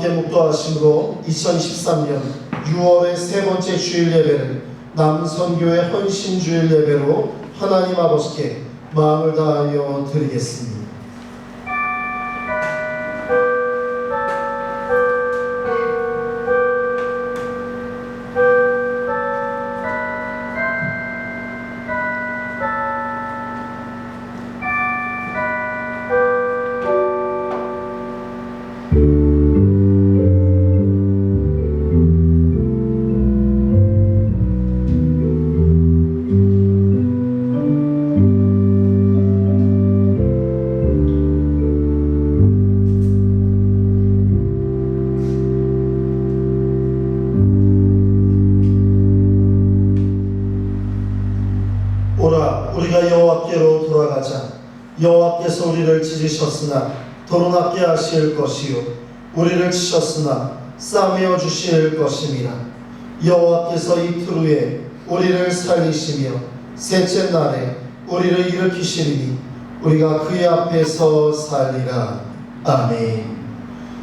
함께 묵도하심으로 2023년 6월의 세 번째 주일 예배를 남선교회 헌신주일 예배로 하나님 아버지께 마음을 다하여 드리겠습니다. 우리가 여호와께로 돌아가자. 여호와께서 우리를 찢으셨으나 도로낫게 하실 것이요 우리를 치셨으나 싸매어 주실 것임이라. 여호와께서 이틀 후에 우리를 살리시며 셋째 날에 우리를 일으키시리니 우리가 그의 앞에서 살리라. 아멘.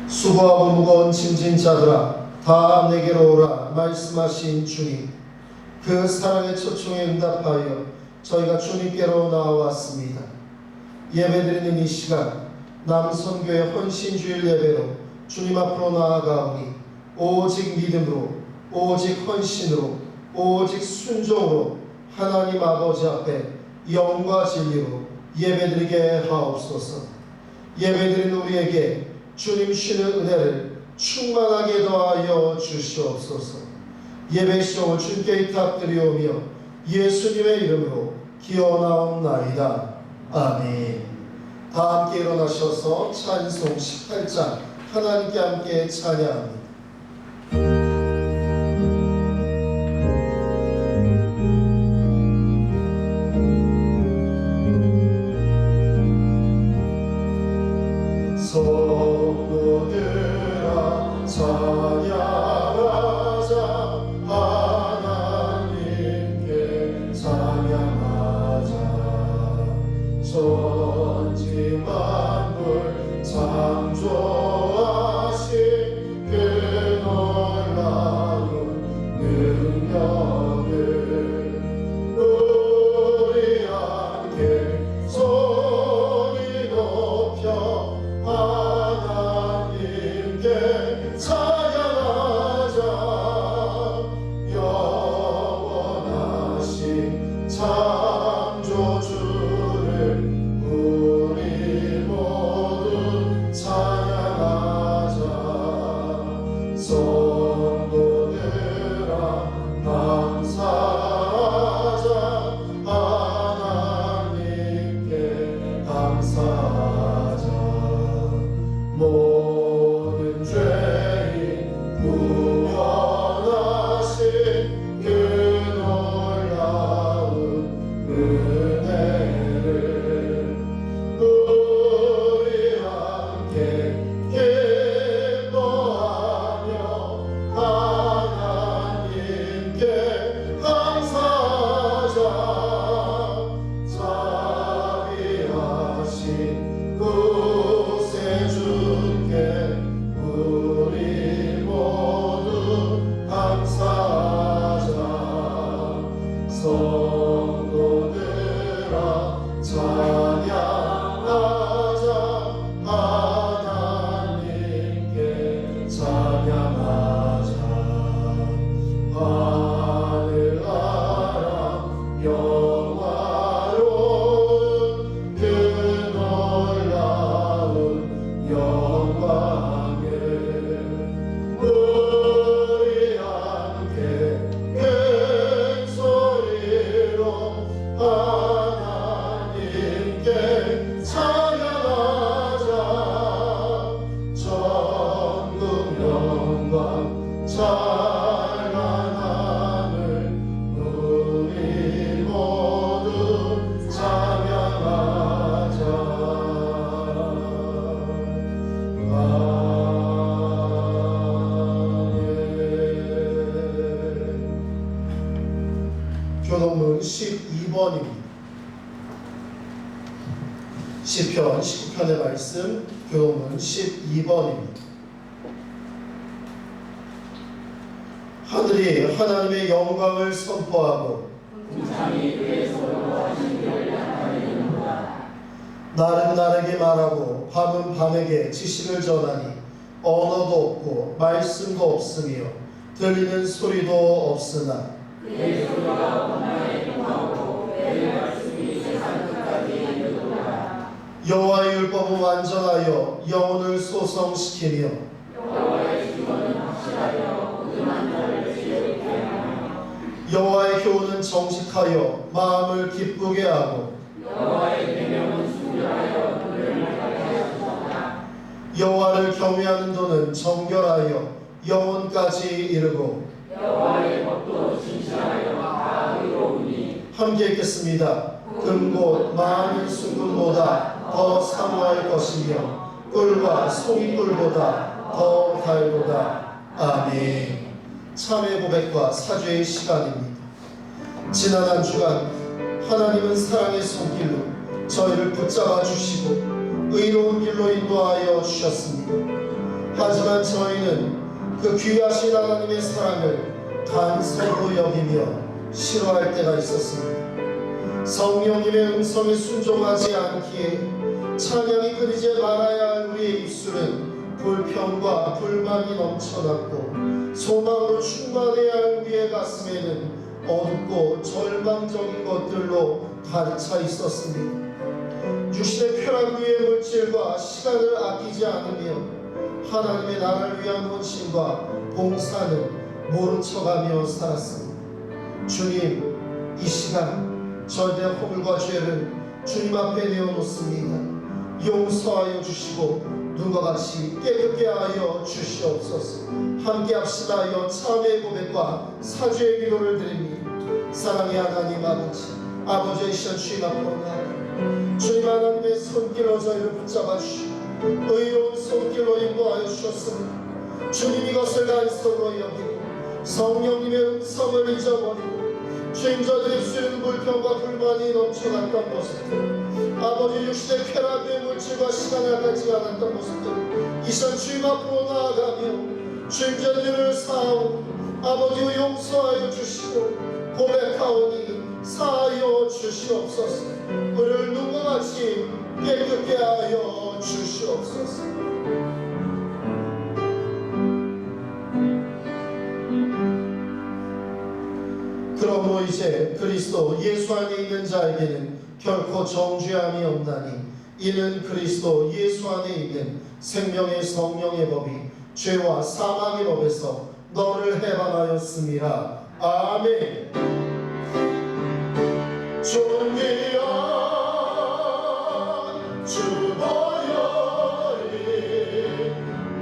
수고하고 무거운 짐진 자들아 다 내게로 오라 말씀하신 주님, 그 사랑의 초청에 응답하여 저희가 주님께로 나왔습니다. 예배드리는 이 시간 남선교회 헌신주일 예배로 주님 앞으로 나아가오니 오직 믿음으로, 오직 헌신으로, 오직 순종으로 하나님 아버지 앞에 영과 진리로 예배드리게 하옵소서. 예배드리는 우리에게 주님 주시는 은혜를 충만하게 더하여 주시옵소서. 예배 시종을 주님께 부탁드리오며 예수님의 이름으로 기어나옵나이다. 아멘. 다 함께 일어나셔서 찬송 18장 하나님께 함께 찬양합니다. 성도들아 찬양하자. 하나님께 찬양하자. 천지 만물 창조하신 그 놀라운 능력을 우리 함께 소리 높여 하나님께 찬양하자. 영원하신 창조주를 우리 모두 찬양하자. 성도들아 감사하자. 하나님께 감사하자. 모든 죄인 구원하신 그 놀라운 은혜를 우리 함께 기뻐하며 하나님께 감사하자. 자비하신 구세주께 우리 모두 감사하자. 성도들아 찬양하자. 하나님께 찬양하자. 하늘나라 영화로운 그 놀라운 영광을 우리 함께 큰 소리로 하나님께 찬양하자. 전국 영광 찬란함을 우리 모두 찬양하자. 교동문 12번입니다. 시편 19편의 말씀 교동문 12번입니다. 하늘이 하나님의 영광을 선포하고 날은 날에게 말하고 밤은 밤에게 지식을 전하니 언어도 없고 말씀도 없으며 들리는 소리도 없으나 그의 소리가 온난에 통하고 그의 말씀이 세상 끝까지 이르도다. 여호와의 율법은 완전하여 영혼을 소성시키며 여호와의 증언은 확실하여 모든 자를 지혜롭게 하며 여호와의 교훈은 정직하여 마음을 기쁘게 하고 여호와의 계명은 순결하여 눈을 밝게 하시도다. 여호와를 경외하는 도는 정결하여 영혼까지 이르고 여호와의 법도 진실하여 다 의로우니 함께 읽겠습니다. 금곧 많은 순금보다 더 사모할 것이며 꿀과 송이꿀보다 더 달도다. 아멘. 참회 고백과 사죄의 시간입니다. 지난 한 주간 하나님은 사랑의 손길로 저희를 붙잡아 주시고 의로운 길로 인도하여 주셨습니다. 하지만 저희는 그 귀하신 하나님의 사랑을 간섭으로 여기며 싫어할 때가 있었습니다. 성령님의 음성에 순종하지 않기에 찬양이 끊이지 말아야 할 우리의 입술은 불평과 불만이 넘쳐났고 소망으로 충만해야 할 우리의 가슴에는 어둡고 절망적인 것들로 가득 있었습니다. 육신의 쾌락 위의 물질과 시간을 아끼지 않으며 하나님의 나라를 위한 헌신과 봉사는 모른 척하며 살았습니다. 주님, 이 시간 저의 허물과 죄를 주님 앞에 내어놓습니다. 용서하여 주시고 눈과 같이 깨끗게 하여 주시옵소서. 함께 합시다. 참회의 고백과 사죄의 기도를 드립니다. 사랑의 하나님 아버지의 시간 주님 앞으로 나아가 주님 하나님의 손길로 저희를 붙잡아 주시고 의로운 손길로 인도하여 주셨습니다. 주님 이것을 간섭으로 여기고 성령님의 음성을 잊어버리고 죄인자들의 입술에는 불평과 불만이 넘쳐났던 모습들, 아버지 육신의 쾌락의 물질과 시간을 갖지 않았던 모습들, 이 시간 주님 앞으로 나아가며 죄인자들을 사하오 아버지 용서하여 주시고 고백하오니 사하여 주시옵소서. 우리를 눈과 같이 깨끗게 하여 주시옵소서. 그러므로 이제 그리스도 예수 안에 있는 자에게는 결코 정죄함이 없나니 이는 그리스도 예수 안에 있는 생명의 성령의 법이 죄와 사망의 법에서 너를 해방하였음이라. 아멘. 존귀한 주 보혈이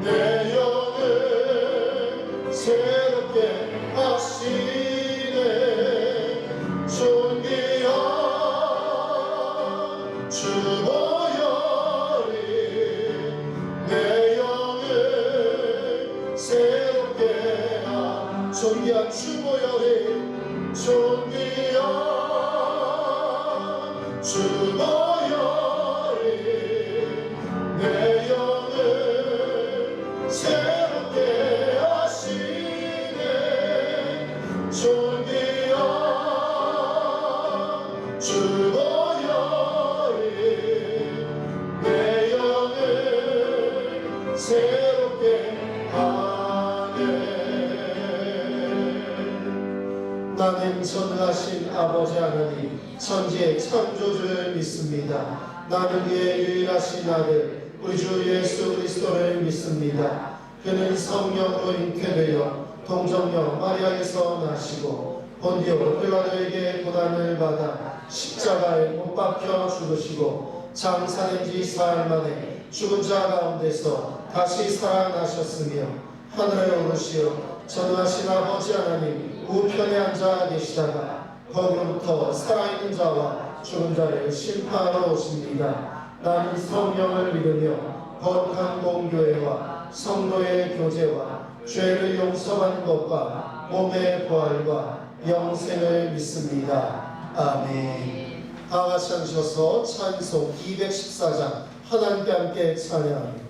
내 영을 새롭게 하시네. 존귀한 주 보혈이 내 영을 새롭게 하. 존귀한 주 보혈이 존귀한 주 보혈이 내 영을 새롭게 하시네. 존귀한 주 보혈이 내 영을 새롭게 하네. 나는 전능하신 아버지 하나님 천지의 창조주를 믿습니다. 나는 그의 유일하신 아들 우리 주 예수 그리스도를 믿습니다. 그는 성령으로 잉태되어 동정녀 마리아에서 나시고 본디오 빌라도에게 고난을 받아 십자가에 못 박혀 죽으시고 장사된 지 사흘 만에 죽은 자 가운데서 다시 살아나셨으며 하늘에 오르시어 전능하신 아버지 하나님 우편에 앉아 계시다가 거기로부터 살아있는 자와 죽은 자를 심판하러 오십니다. 나는 성령을 믿으며 거룩한 공교회와 성도의 교제와 죄를 용서받는 것과 몸의 부활과 영생을 믿습니다. 아멘. 다 같이 앉으셔서 찬송 214장 하나님께 함께 찬양합니다.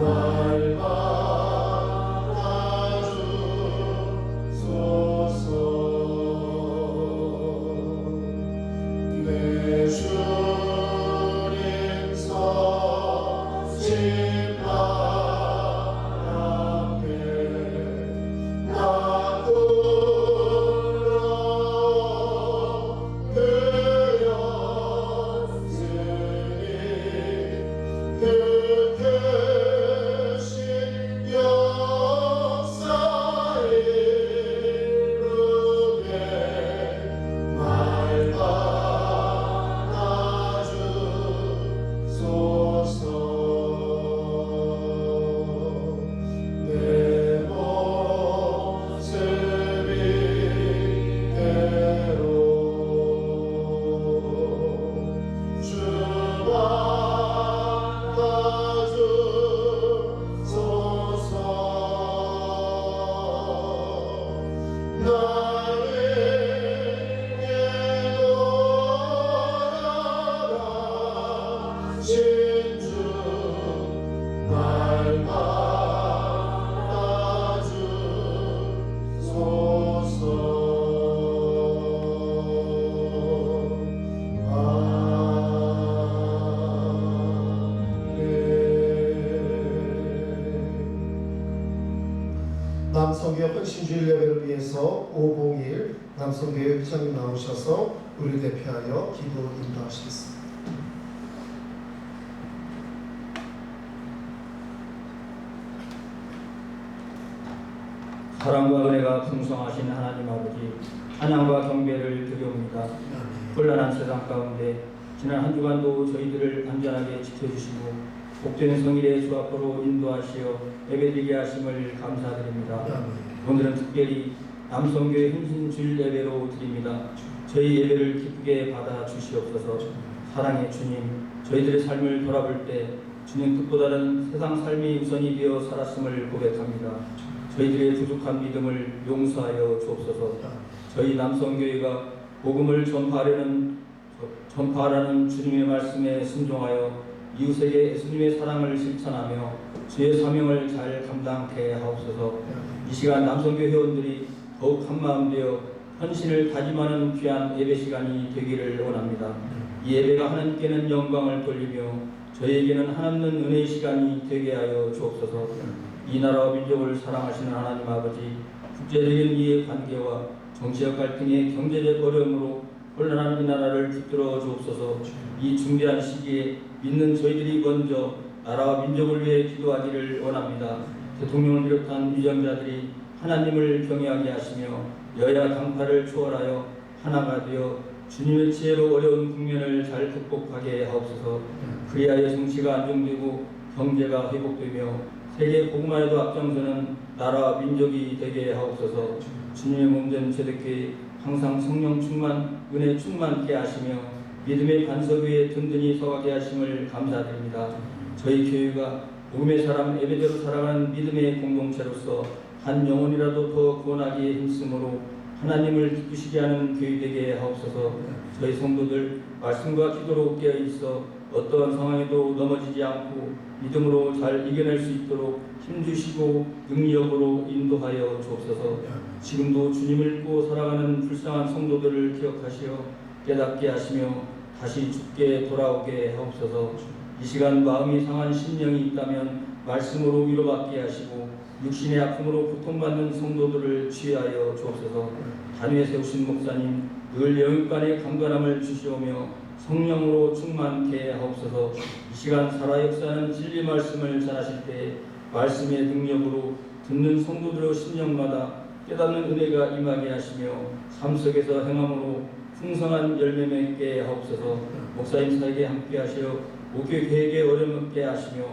날 받아주소서. 내 주님 서신 바람에 나 끌어들였으니 그 크신 역사에 이르게 날 받아주소서. 내 모습이 대로 주만 받아주소서. 나에게 돌아가신 주 날 받아주소서. 남성교회 헌신주일 예배를 위해서 오봉일 남성교회 회장님 나오셔서 우리를 대표하여 기도 인도하시겠습니다. 사랑과 은혜가 풍성하신 하나님 아버지, 찬양과 경배를 드려옵니다. 혼란한 세상 가운데 지난 한 주간도 저희들을 안전하게 지켜주시고 복된 성일의 주 앞으로 인도하시어 예배드리게 하심을 감사드립니다. 오늘은 특별히 남성교회 헌신주일 예배로 드립니다. 저희 예배를 기쁘게 받아 주시옵소서. 사랑의 주님, 저희들의 삶을 돌아볼 때 주님 뜻보다는 세상 삶이 우선이 되어 살았음을 고백합니다. 저희들의 부족한 믿음을 용서하여 주옵소서. 저희 남성교회가 복음을 전파하라는 주님의 말씀에 순종하여 이웃에게 예수님의 사랑을 실천하며 주의 사명을 잘 감당케 하옵소서. 이 시간 남성교회 회원들이 더욱 한마음 되어 헌신을 다짐하는 귀한 예배 시간이 되기를 원합니다. 이 예배가 하나님께는 영광을 돌리며 저희에게는 한없는 은혜의 시간이 되게 하여 주옵소서. 이 나라와 민족을 사랑하시는 하나님 아버지, 국제적인 이해 관계와 정치적 갈등의 경제적 어려움으로 혼란한 이 나라를 붙들어 주옵소서. 이 중대한 시기에 믿는 저희들이 먼저 나라와 민족을 위해 기도하기를 원합니다. 대통령을 비롯한 위정자들이 하나님을 경외하게 하시며 여야 당파를 초월하여 하나가 되어 주님의 지혜로 어려운 국면을 잘 극복하게 하옵소서. 그리하여 정치가 안정되고 경제가 회복되며 세계 복음화에도 앞장서는 나라와 민족이 되게 하옵소서. 주님의 몸된 제대교회 항상 성령 충만, 은혜 충만케 하시며 믿음의 반석 위에 든든히 서가게 하심을 감사드립니다. 저희 교회가 복음의 사람 예배대로 살아가는 믿음의 공동체로서 한 영혼이라도 더 구원하기에 힘쓰므로 하나님을 기쁘시게 하는 교회 되게 하옵소서. 저희 성도들 말씀과 기도로 깨어 있어 어떠한 상황에도 넘어지지 않고 믿음으로 잘 이겨낼 수 있도록 힘주시고 능력으로 인도하여 주옵소서. 지금도 주님을 믿고 살아가는 불쌍한 성도들을 기억하시어 깨닫게 하시며 다시 주께 돌아오게 하옵소서. 이 시간 마음이 상한 심령이 있다면 말씀으로 위로받게 하시고 육신의 아픔으로 고통받는 성도들을 치유하여 주옵소서. 단위에 세우신 목사님 늘 영육간의 강건함을 주시오며 성령으로 충만케 하옵소서. 이 시간 살아 역사하는 진리 말씀을 전하실 때 말씀의 능력으로 듣는 성도들의 심령마다 깨닫는 은혜가 임하게 하시며 삶 속에서 행함으로 풍성한 열매 맺게 하옵소서. 목사님 사에게 함께 하시어 목회 계획에 어려움없게 하시며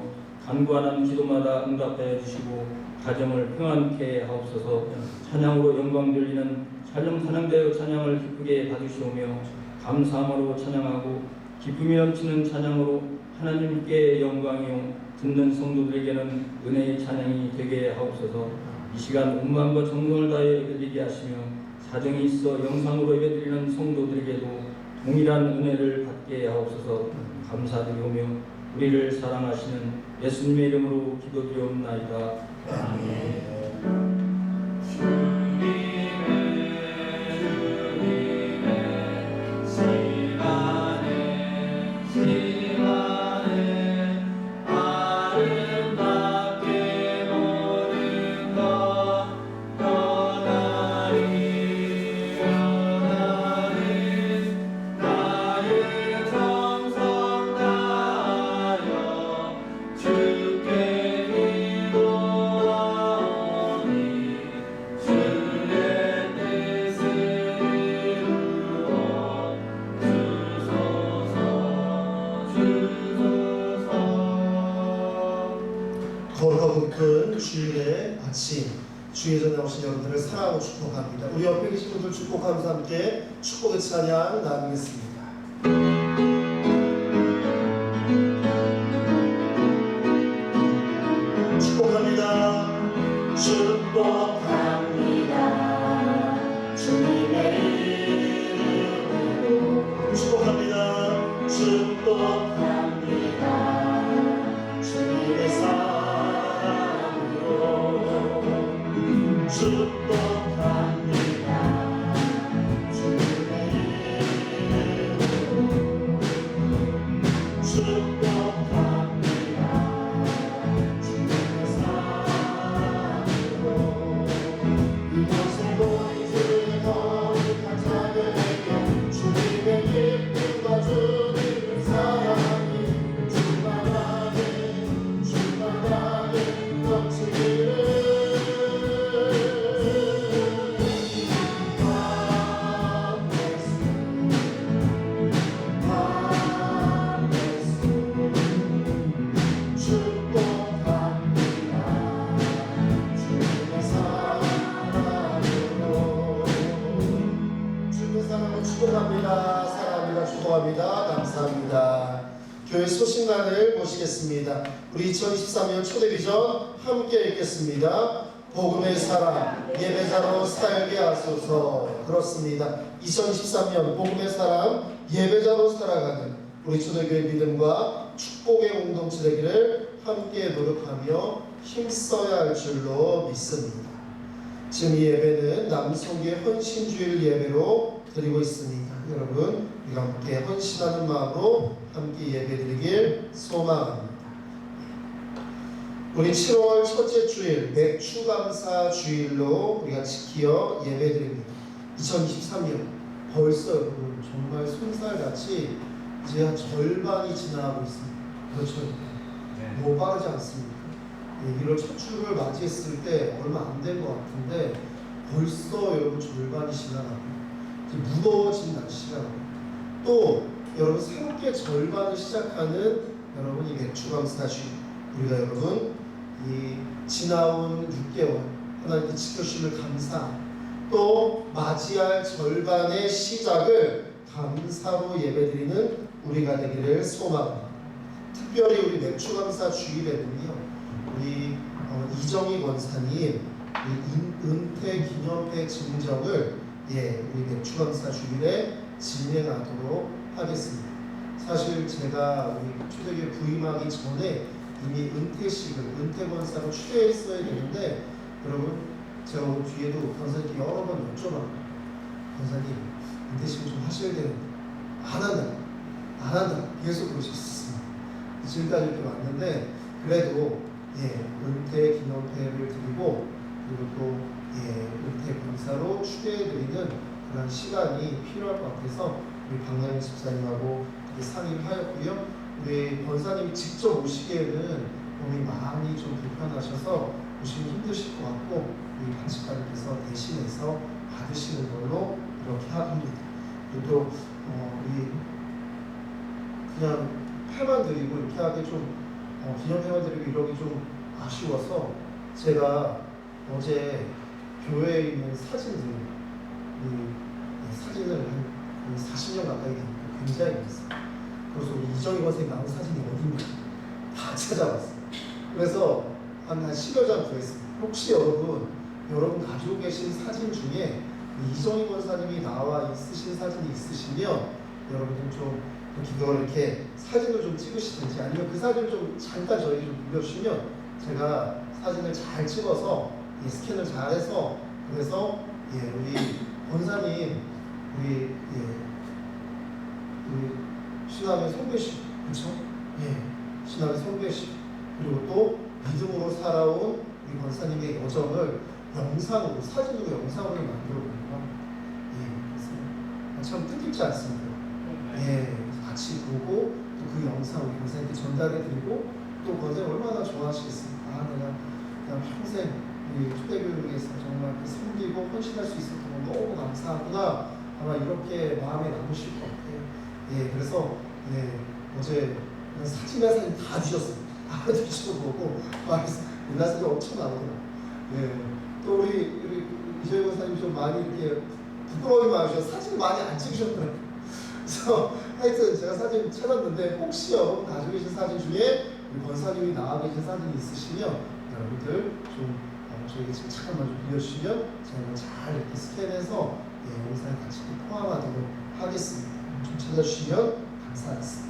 간구하는 기도마다 응답하여 주시고 가정을 평안케 하옵소서. 찬양으로 영광 돌리는 찬양대로 찬양을 기쁘게 받으시오며 감사함으로 찬양하고 기쁨이 넘치는 찬양으로 하나님께 영광이요 듣는 성도들에게는 은혜의 찬양이 되게 하옵소서. 이 시간 온마음과 정성을 다해 예배드리게 하시며 사정이 있어 영상으로 예배드리는 성도들에게도 동일한 은혜를 받게 하옵소서. 감사드리오며 우리를 사랑하시는 예수님의 이름으로 기도드리옵나이다. 아멘. 거룩하고 큰 주일의 아침, 주의 전에 오신 여러분들을 사랑하고 축복합니다. 우리 옆에 계신 분들 축복하면서 함께 축복의 찬양 나누겠습니다. 축복합니다. 축복합니다. 주님의 이름으로 축복합니다. 축복합니다. 주님의 사랑으로 축복합니다. 주님의 이름으로 축복합니다. 주님의 사랑으로 이곳에 모이는 거룩한 자들에게 주님의 기쁨과 주님의 사랑이 주마다게 넘치기를 축복합니다. 사랑합니다. 축복합니다. 감사합니다. 교회 소식란을 모시겠습니다. 우리 2023년 초대비전 함께 읽겠습니다. 복음의 사람 예배자로 살게 하소서. 그렇습니다. 2023년 복음의 사람 예배자로 살아가는 우리 초대교회 믿음과 축복의 공동체 되기를 함께 노력하며 힘써야 할 줄로 믿습니다. 지금 이 예배는 남성교회 헌신주일 예배로 드리고 있습니다. 여러분 우리가 함께 헌신하는 마음으로 함께 예배드리길 소망합니다. 우리 7월 첫째 주일 맥주감사 주일로 우리가 지키어 예배드립니다. 2023년 벌써 여러분 정말 손살같이 이제 한 절반이 지나가고 있습니다. 그렇죠? 너무 빠르지 않습니까? 1월 첫 주를 맞이했을 때 얼마 안 된 것 같은데 벌써 여러분 절반이 지나가고 무더워진 날씨가 또 여러분 새롭게 절반을 시작하는 여러분 이 맥주감사 주일 우리가 여러분 이 지나온 6개월 하나님께 지켜주심을 감사 또 맞이할 절반의 시작을 감사로 예배드리는 우리가 되기를 소망합니다. 특별히 우리 맥주감사 주일에는요 우리 이정희 권사님 은퇴 기념회 증정을 우리 맥주감사 주일에 진행하도록 하겠습니다. 사실 제가 우리 초대교회 부임하기 전에 이미 은퇴 권사로 추대했어야 되는데 여러분 제가 오늘 뒤에도 권사님께 여러 번 여쭤봤어요. 권사님 은퇴식을 좀 하셔야 되는데 안 한다 계속 그러셨습니다. 지금까지 이렇게 왔는데 그래도 은퇴 기념회를 드리고 그리고 또 은퇴 권사로 추대해드리는 그런 시간이 필요할 것 같아서 우리 박남희 집사님하고 상의를 하였고요. 우리 권사님이 직접 오시기에는 몸이 많이 좀 불편하셔서 오시기 힘드실 것 같고 우리 반칙가님께서 대신해서 받으시는 걸로 이렇게 합니다. 그리고 또 우리 그냥 회만 드리고 이렇게 하기 좀 기념회만 드리고 이러기 좀 아쉬워서 제가 어제 교회에 있는 사진을 한 40년 가까이 굉장히 많았어요. 그래서 우리 이정희 권사님 나온 사진이 어딘가 다 찾아봤어요. 그래서 한 10여 장 구했습니다. 혹시 여러분 가지고 계신 사진 중에 이정희 권사님이 나와 있으신 사진이 있으시면 여러분 좀 그걸 이렇게 사진을 좀 찍으시든지 아니면 그 사진을 좀 잠깐 저에게 좀 빌려주시면 제가 사진을 잘 찍어서 스캔을 잘해서 그래서 우리 권사님 우리 신앙의 성배시 그렇죠? 신앙의 성배시 그리고 또 믿음으로 살아온 우리 권사님의 여정을 영상으로 사진으로 영상으로 만들어 보니까 그래서 참 뜻깊지 않습니까? 그래서 같이 보고 또 그 영상 우리 권사님께 전달해드리고 또 권사님 얼마나 좋아하시겠습니까? 내가 그냥 평생 우리 초대교육에서 정말 섬기고 헌신할 수 있었던 거 너무 감사하구나 아마 이렇게 마음에 남으실 것 같아요. 그래서 어제 사진 다 뒤졌어요. 다 뒤져보고 옛날 사진 엄청 나오더라고요. 또 우리 이재용 권사님 좀 많이 이렇게 부끄러움이 많으셔서 사진 많이 안 찍으셨더라고요. 그래서 하여튼 제가 사진 찾았는데 혹시 여러분 가지고 계신 사진 중에 우리 권사님이 나와 계신 사진이 있으시면 여러분들 좀 저에게 지금 잠깐만 좀 빌려주시면 제가 잘 이렇게 스캔해서 영상에 같이 포함하도록 하겠습니다. 좀 찾아주시면 감사하겠습니다.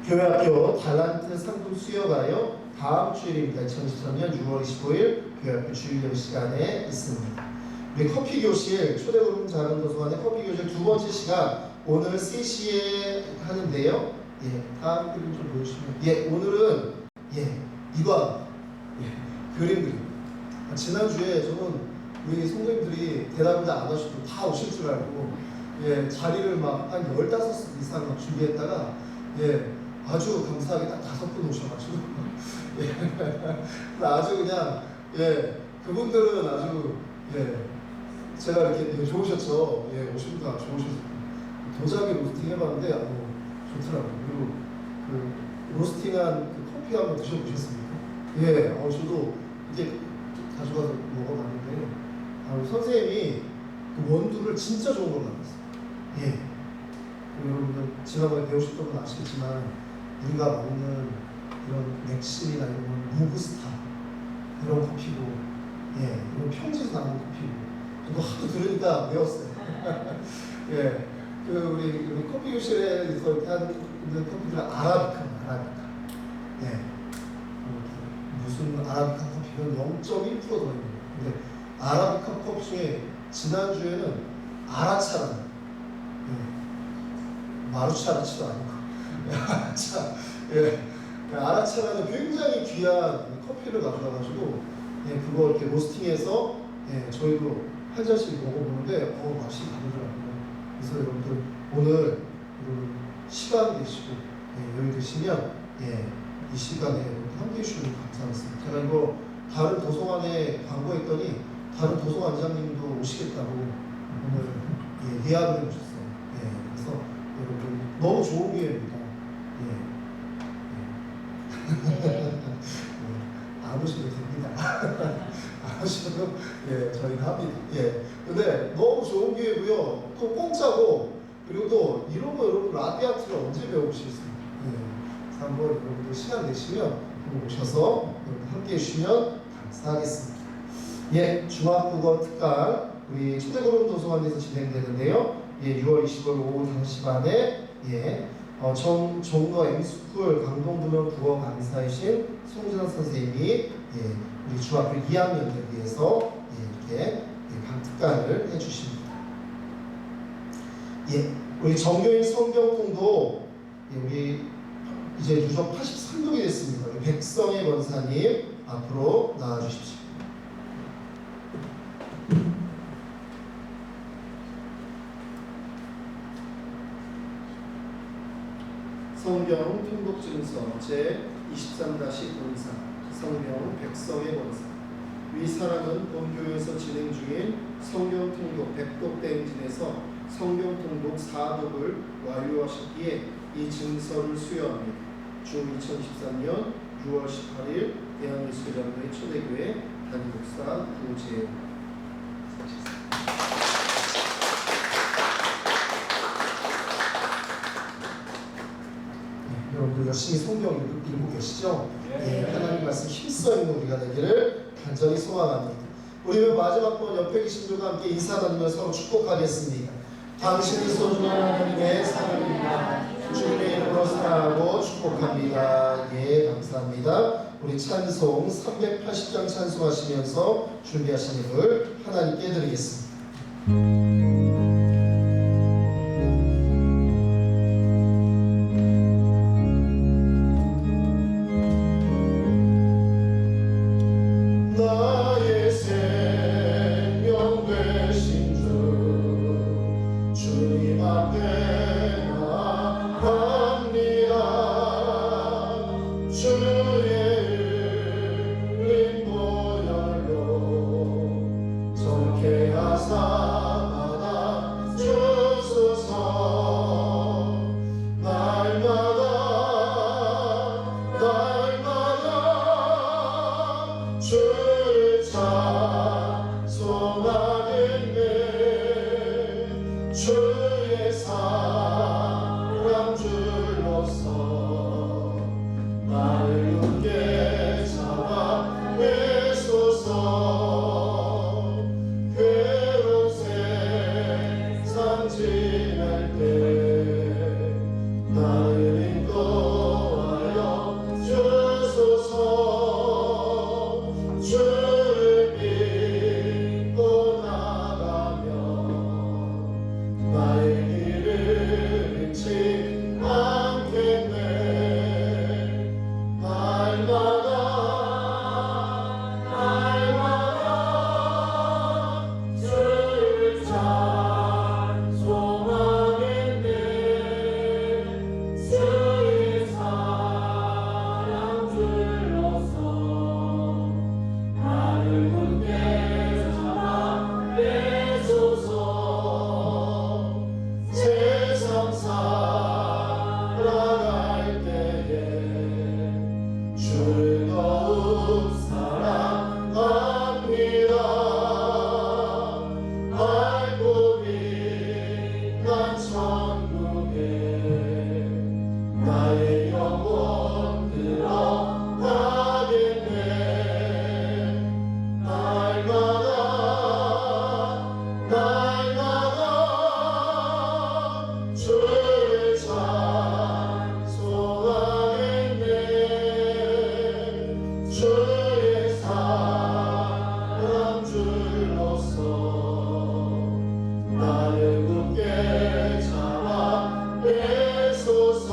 교회학교 달란트 상품 수여가요 다음 주일입니다. 2023년 6월 25일 교회학교 주일예배 시간에 있습니다. 우리 커피 교실 초대그룹 작은 도서관의 커피 교실 두 번째 시간 오늘 3시에 하는데요. 다음 그림 좀 보여주시면 오늘은 이거 그림 지난주에 저는 우리 성도님들이 대답을 안 하시고 다 오실 줄 알고 자리를 막 한 15분 이상 막 준비했다가 아주 감사하게 딱 5분 오셔가지고 아주 그냥 그분들은 아주 제가 이렇게 좋으셨죠. 오신 분들 좋으셨어요. 도자기 로스팅 해봤는데 좋더라고요. 그리고 그 로스팅한 그 커피 한번 드셔보셨습니까? 저도 이제 가져가서 먹어봤는데 선생님이 그 원두를 진짜 좋은 걸 만들었어요. 여러분들 지난번에 배우셨던 건 아시겠지만 우리가 먹는 이런 맥심이나 이런 건 로부스타 이런 커피고 이건 평지에서 나오는 커피고 저도 하도 들으니까 배웠어요. 그 우리 커피 교실에서 이렇게 하는 커피들은 아라비카. 무슨 아라비카 커피는 0.1% 더 있는 거예요. 근데 아라비카 커피 중에 지난주에는 아라차라는 마루차 아라치도 아니고 아라차라는 굉장히 귀한 커피를 가져와가지고 그거 이렇게 로스팅해서 저희도 한 잔씩 먹어보는데 맛이 다르더라고요. 그래서 여러분들 오늘 시간 되시고 여기 드시면 이 시간에 함께 해주시면 감사하겠습니다. 제가 이거 다른 도서관에 광고했더니 다른 도서관장님도 오시겠다고 오늘 예약을 해주셨어요. 그래서 여러분 너무 좋은 기회입니다. 안 오시면 됩니다. 안 오시면 저희가 합니다. 근데 너무 좋은 기회고요. 또 공짜고 그리고 또 이런 거 여러분 라떼아트를 언제 배우시겠습니까? 그래서 한번 여러분들 시간 되시면 오셔서 함께 해주시면 감사하겠습니다. 중학국어 특강 우리 초대그룹 도서관에서 진행되는데요. 6월 25일 오후 5시 반에 종로 M스쿨 강동부명 국어 강사이신 송진환 선생님이 우리 중학교 2학년들 위해서 이렇게 강특강을 해주십니다. 우리 정교인 성경통도 우리 이제 누적 83명이 됐습니다. 우리 백성의 권사님 앞으로 나와주십시오. 성경 통독증서 제23-04 성경 백성의 권사 위 사람은 본 교회에서 진행 중인 성경 통독 백독 대행진에서 성경 통독 4독을 완료하셨기에 이 증서를 수여합니다. 중 2023년 6월 18일 대한예수장로회 초대교회 담임목사 구재호. 여러분들 열심히 성경 읽고 계시죠? 하나님 말씀 힘써 있는 우리가 되기를 간절히 소망합니다. 우리 마지막 번 옆에 계신 분과 함께 인사 나누며 서로 축복하겠습니다. 당신은 소중한 하나님의 사랑입니다. 주님의 이름으로 사랑하고 축복합니다. 예, 감사합니다. 우리 찬송 380장 찬송하시면서 준비하신 입을 하나님께 드리겠습니다. 나의 생명 되신 주 주님 앞에 나갑니다. 주의 흘린 보혈로 정케하사 받아주소서. 날마다 주를 찬송하겠네. 주의 사랑 줄로서 나를 굳게 잡아 내소서. 괴로운 세상 지날 때 나를 인도하여 주소서. 주를 믿고 나가면 나의 길을 잃지 않겠네. 날마다 주를 찬송하겠네. 주의 사랑 줄로서 나를 굳게 잡아 내소서. 세상 살아갈 때에 주를 더욱 사랑합니다. 밝고 빛난 천국에 나의 영혼 들어가겠네. 날마다 주를 찬송하겠네. 주의 사랑 줄로서 나를 굳게 잡아 내소서.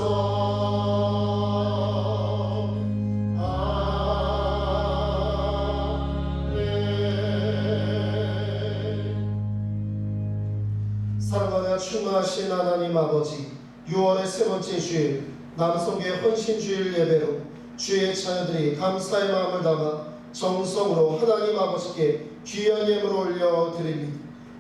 사랑하며 충만하신 하나님 아버지, 6월의 세 번째 주일 남성교회 헌신주일 예배로 주의 자녀들이 감사의 마음을 담아 정성으로 하나님 아버지께 귀한 예물을 올려드립니다.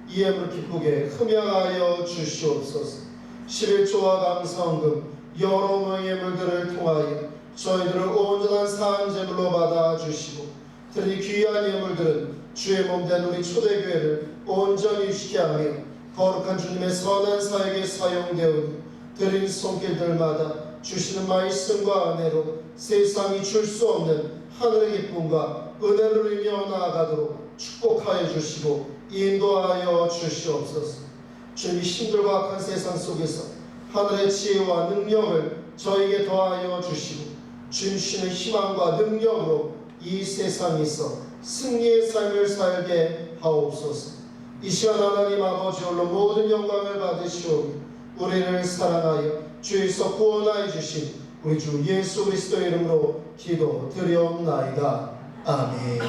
이 예물을 기쁘게 흠양하여 주시옵소서. 11조와 감사헌금 여러 명의 예물들을 통하여 저희들을 온전한 사한제물로 받아주시고, 특히 귀한 예물들은 주의 몸된 우리 초대교회를 온전히 유식케 하며 거룩한 주님의 선한 사역에 사용되오니 드린 손길들마다 주시는 말씀과 은혜로 세상이 줄 수 없는 하늘의 기쁨과 은혜를 누리며 나아가도록 축복하여 주시고 인도하여 주시옵소서. 주님이 힘들고 악한 세상 속에서 하늘의 지혜와 능력을 저에게 더하여 주시고 주시는 희망과 능력으로 이 세상에서 승리의 삶을 살게 하옵소서. 이 시간 하나님 아버지 홀로 모든 영광을 받으시오며 우리를 사랑하여 주에서 구원하여 주신 우리 주 예수 그리스도의 이름으로 기도드리옵나이다. 아멘.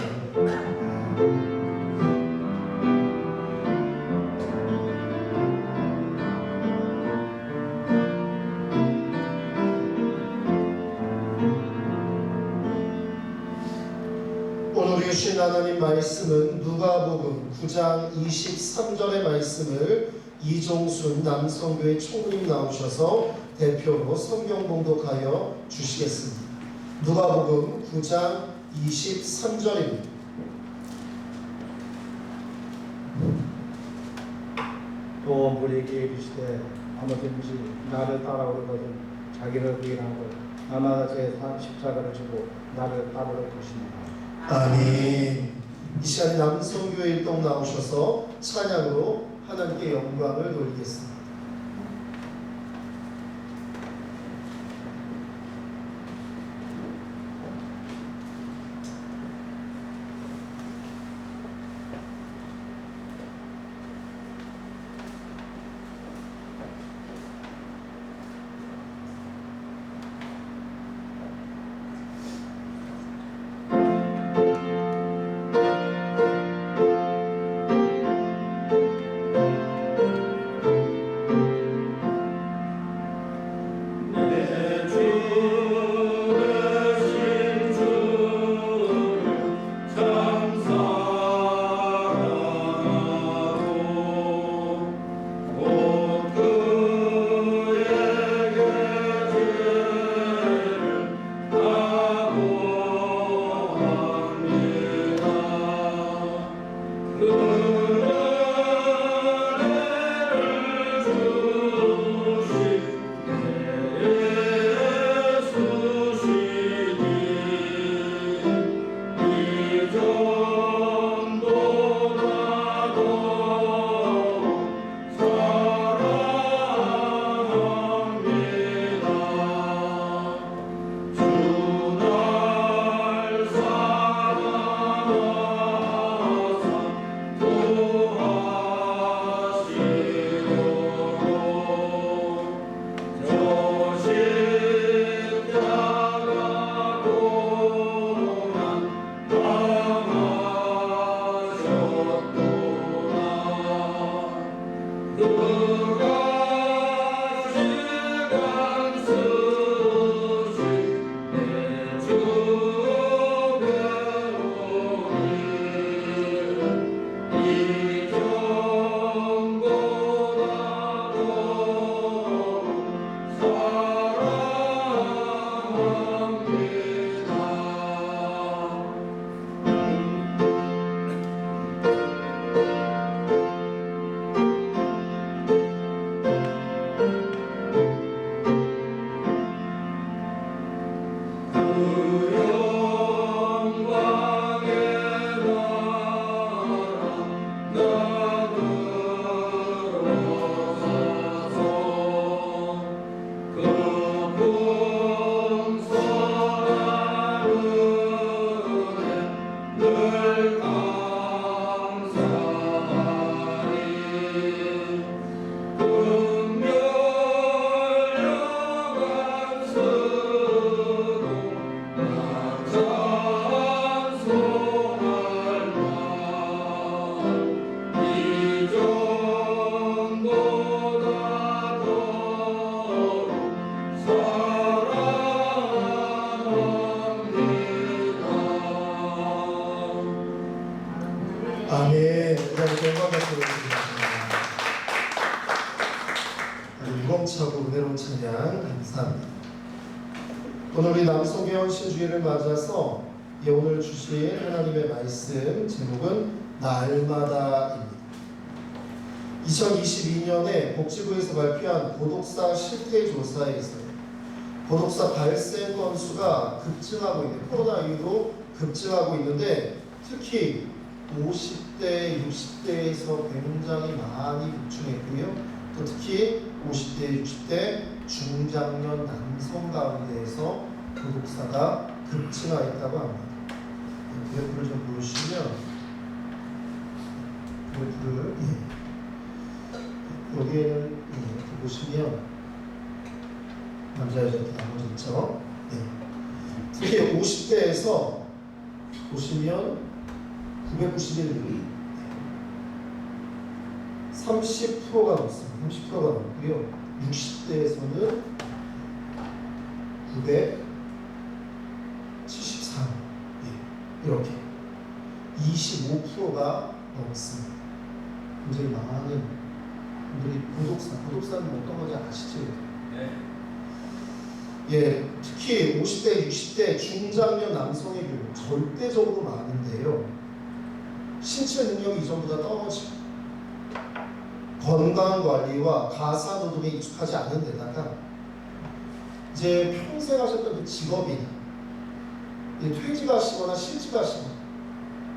오늘 주신 하나님 말씀은 누가복음 9장 23절의 말씀을 이종순 남성교회 총무님 나오셔서 대표로 성경 봉독하여 주시겠습니다. 누가복음 9장 23절입니다. 또 우리에게 이르시되 아무든지 나를 따라오려거든 자기를 부인하고 나마다 제 십자가를 지고 나를 따르려 것이니라. 아멘. 이 시간에 남성교회 일동 나오셔서 찬양으로 하나님께 영광을 돌리겠습니다. 아멘. 하나님께 영광 받습니다. 유공차고 은혜로운 찬양 감사합니다. 오늘 우리 남성교원 신주일을 맞아서 오늘 주신 하나님의 말씀 제목은 날마다입니다. 2022년에 복지부에서 발표한 고독사 실태조사에서 고독사 발생 건수가 급증하고 있는 코로나 이후로 급증하고 있는데 특히 50대, 60대에서 굉장히 많이 급증했고요. 또 특히 50대, 60대 중장년 남성 가운데에서 고독사가 급증하였다고 합니다. 그래프를 좀 보시면 그래프를 여기에는 이렇게 보시면 남자 여자 나눠져 있죠. 특히 50대에서 보시면 991명 30%가 넘습니다. 30%가 넘고요. 60대에서는 974명 이렇게 25%가 넘습니다. 굉장히 많은 분들이 고독사는 어떤 건지 아시죠? 네. 특히 50대, 60대 중장년 남성의 경우 절대적으로 많은데요. 신체 능력이 이전보다 떨어지고 건강관리와 가사노동에 익숙하지 않은 데다가 이제 평생 하셨던 그 직업이나 퇴직하시거나 실직하시거나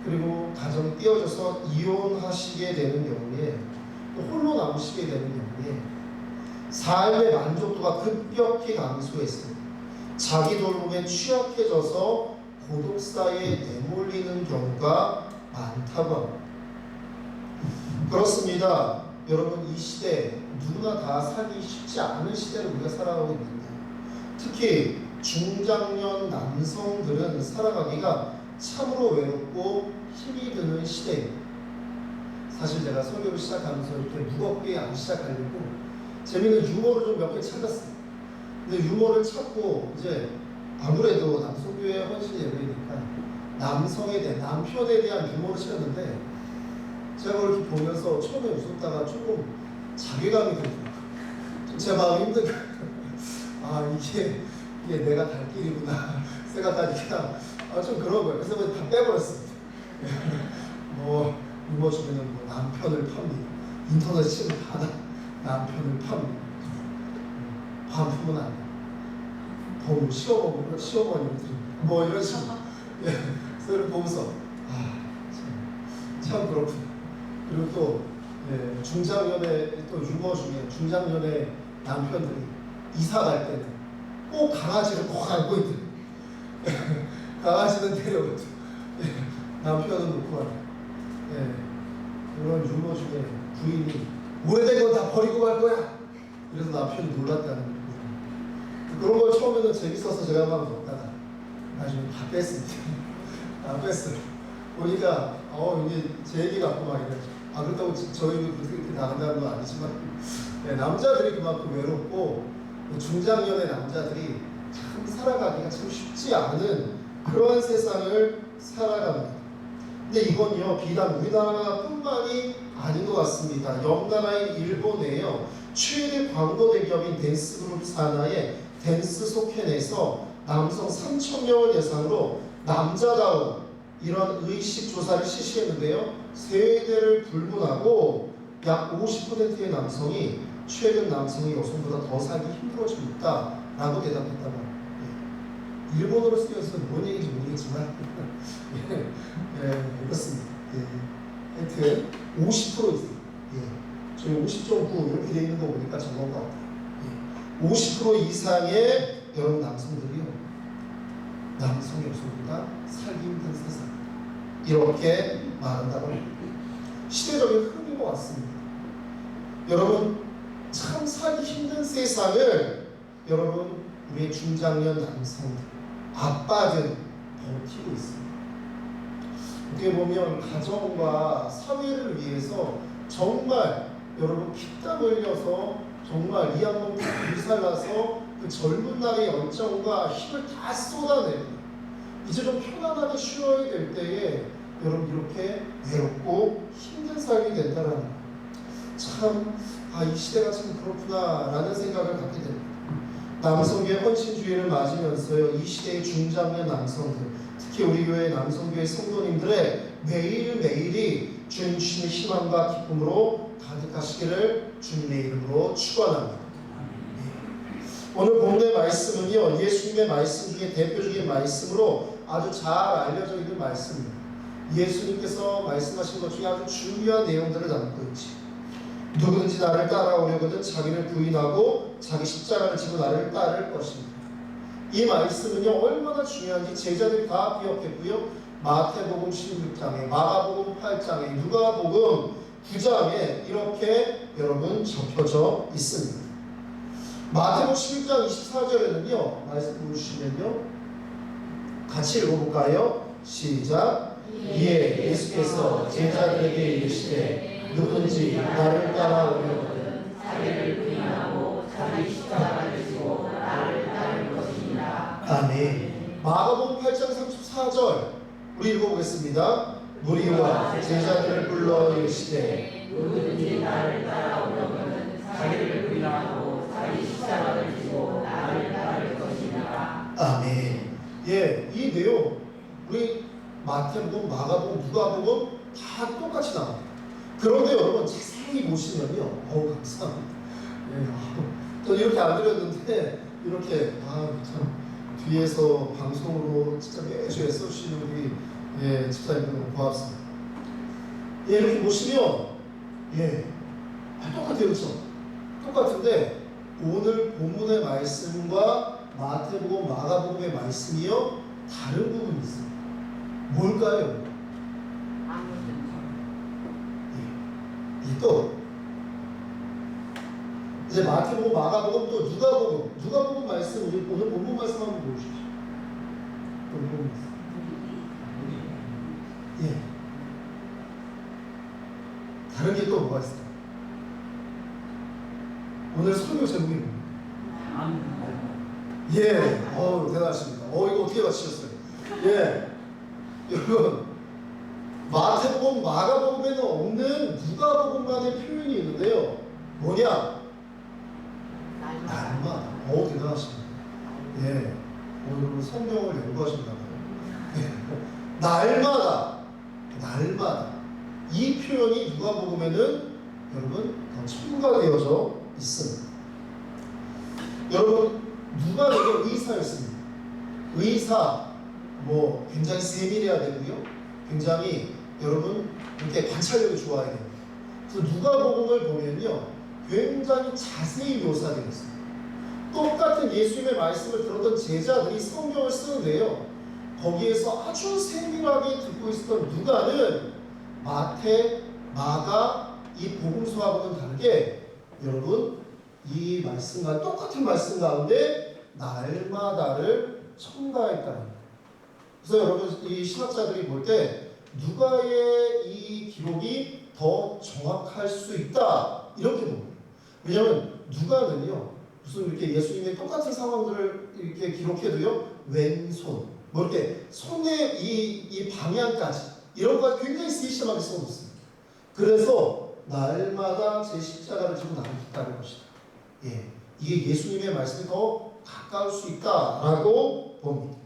그리고 가정이 띄어져서 이혼하시게 되는 경우에 또 홀로 남으시게 되는 경우에 삶의 만족도가 급격히 감소했습니다. 자기 돌봄에 취약해져서 고독사에 내몰리는 경우가 많다고 합니다. 그렇습니다. 여러분, 이 시대 누구나 다 살기 쉽지 않은 시대를 우리가 살아가고 있는데, 특히 중장년 남성들은 살아가기가 참으로 외롭고 힘이 드는 시대입니다. 사실 제가 설교를 시작하면서 이렇게 무겁게 안 시작하려고 재미있는 유머를 좀 몇 개 찾았어요. 근데 유머를 찾고 이제 아무래도 남성교회 헌신 예배니까 남성에 대한, 남편에 대한 유머를 찾았는데, 제가 이렇게 보면서 처음에 웃었다가 조금 자괴감이 들더라고요. 제 마음이 힘든 거예요. 아, 이게 내가 갈 길이구나 생각하니까 좀 그런 거예요. 그래서 다 빼버렸습니다. 뭐 유머 중에는 뭐 남편을 팝니다. 인터넷 치면 다 남편을 팝니다. 반품은 안 돼요. 더 시어머니를 드립니다. 뭐 이런 식으로. 예, 그래서 보면서 참 그렇구나. 그리고 또 중장년의 또 유머 중에 중장년의 남편들이 이사 갈 때는 꼭 강아지를 꼭 안고 있대. 강아지는 데려오죠. 남편은 놓고 가요. 그런 유머 중에 부인이 오래된 건 다 버리고 갈 거야. 그래서 남편이 놀랐다는 거예요. 그런 걸 처음에는 재밌어서 제가 막 먹다가 나중에 다 뺐습니다. 다 뺐어요. 보니까 이게 제 얘기 같고 막 이래. 그렇다고 저희도 그렇게 나간다는 건 아니지만 남자들이 그만큼 외롭고 중장년의 남자들이 참 살아가기가 참 쉽지 않은 그러한 세상을 살아갑니다. 근데 이건요, 비단 우리나라뿐만이 아닌 것 같습니다. 옆 나라인 일본에요, 최대 광고 대기업인 댄스그룹 사나의 댄스 소켄에서 남성 3,000명을 대상으로 남자다운 이런 의식 조사를 실시했는데요, 세대를 불문하고 약 50%의 남성이 최근 남성이 여성보다 더 살기 힘들어지고 있다라고 대답했다고 합니다. 일본어로 쓰여서 뭔 얘기인지 모르겠지만 그렇습니다. 하여튼 50% 있어요. 저희 50.9 이렇게 되어 있는 거 보니까 저건 것 같아요. 50% 이상의 여러분 남성들이요, 남성이 여성보다 살기 힘든 세상, 이렇게 말한다고 합니다. 시대적인 흐름인 것 같습니다. 여러분, 참 살기 힘든 세상을 여러분 우리의 중장년 남성들, 아빠들 버티고 있습니다. 어떻게 보면 가정과 사회를 위해서 정말 여러분 피땀 흘려서 정말 이 한몸 불살라서 그 젊은 날의 열정과 힘을 다 쏟아내고 이제 좀 편안하게 쉬어야 될 때에 여러분 이렇게 외롭고 힘든 삶이 된다는 거, 참 이 시대가 참 그렇구나라는 생각을 갖게 됩니다. 남성교회 헌신주의를 맞으면서요, 이 시대의 중장년 남성들, 특히 우리 교회 남성교회 성도님들의 매일매일이 주님 주시는 희망과 기쁨으로 가득하시기를 주님의 이름으로 축원합니다. 오늘 본문의 말씀은요, 예수님의 말씀 중에 대표적인 말씀으로 아주 잘 알려져 있는 말씀입니다. 예수님께서 말씀하신 것 중에 아주 중요한 내용들을 담고 있지. 누구든지 나를 따라오려거든 자기를 부인하고 자기 십자가를 지고 나를 따를 것입니다. 이 말씀은요, 얼마나 중요한지 제자들이 다 기억했고요, 마태복음 16장에, 마가복음 8장에, 누가복음 9장에 이렇게 여러분 적혀져 있습니다. 마태복음 16장 24절에는요, 말씀 보여주시면요, 같이 읽어볼까요? 시작. 이에 예수께서 제자들에게 이르시되 누구든지 나를 따라오려거든 자기를 부인하고 자기 십자가를 지고 나를 따를 것입니다. 아멘. 마가복음 8장 34절 우리 읽어보겠습니다. 무리와 제자들을 불러 이르시되 누구든지 나를 따라오려거든 자기를 부인하고 자기 십자가를 지고 나를 따를 것입니다. 아멘. 이 내용 우리 마태복음, 마가복음, 누가복음 다 똑같이 나옵니다. 그런데 여러분 자세히 보시면요, 감사합니다. 저는 이렇게 안 드렸는데 이렇게 참 뒤에서 방송으로 진짜 매주 애써주시는 우리 집사님들 너무 고맙습니다. 이렇게 보시면 똑같아요. 그렇죠? 똑같은데 오늘 본문의 말씀과 마태복음, 마가복음의 말씀이요 다른 부분이 있어요. 뭘까요? 이게 또 이제 마태복음, 마가복음, 또 누가복음 말씀, 우리 오늘 본문 말씀 한번 보여주십시오. 오늘 본문 말씀. 예. 다른 게 또 뭐가 있을까? 오늘 설교 제목이 뭡니까? 예. 대단하십니다. 이거 어떻게 맞히셨어요? 예. 여러분, 마태복음, 마가복음에는 없는 누가복음만의 표현이 있는데요. 뭐냐? 날마다. 대단하십니다. 예. 오늘 성경을 연구하신다고요. 예. 날마다. 이 표현이 누가복음에는 여러분 더 첨가되어져 있습니다. 여러분, 누가 이게 의사였습니다. 의사, 굉장히 세밀해야 되고요. 굉장히 여러분 이렇게 관찰력이 좋아야 돼요. 그래서 누가복음을 보면요, 굉장히 자세히 묘사되어 있습니다. 똑같은 예수님의 말씀을 들었던 제자들이 성경을 쓰는데요, 거기에서 아주 세밀하게 듣고 있었던 누가는 마태, 마가 이 복음서하고는 다르게 여러분 이 말씀과 똑같은 말씀 가운데 날마다를 첨가했다는 거예요. 그래서 여러분 이 신학자들이 볼 때 누가의 이 기록이 더 정확할 수 있다 이렇게 봅니다. 왜냐하면 누가는요 무슨 이렇게 예수님의 똑같은 상황들을 이렇게 기록해도요 왼손 이렇게 손의 이 방향까지 이런 거 굉장히 세심하게 써놓습니다. 그래서 날마다 제 십자가를 지고 나를 따를 것이다. 예, 이게 예수님의 말씀이 더 가까울 수 있다라고 봅니다.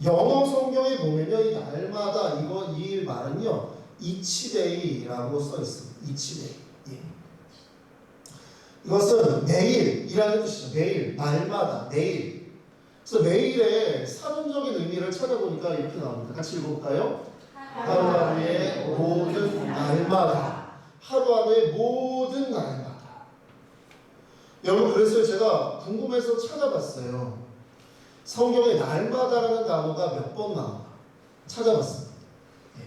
영어 성경에 보면요, 이 날마다 이 말은요, each day라고 써 있습니다. each day. 예. 이것은 매일이라는 뜻이죠. 매일, 날마다, 매일. 그래서 매일의 사전적인 의미를 찾아보니까 이렇게 나옵니다. 같이 읽어볼까요? 하루하루의 모든 날마다. 하루하루의 모든 날마다. 여러분, 그래서 제가 궁금해서 찾아봤어요. 성경에 날마다라는 단어가 몇 번 나오나 찾아봤습니다. 예.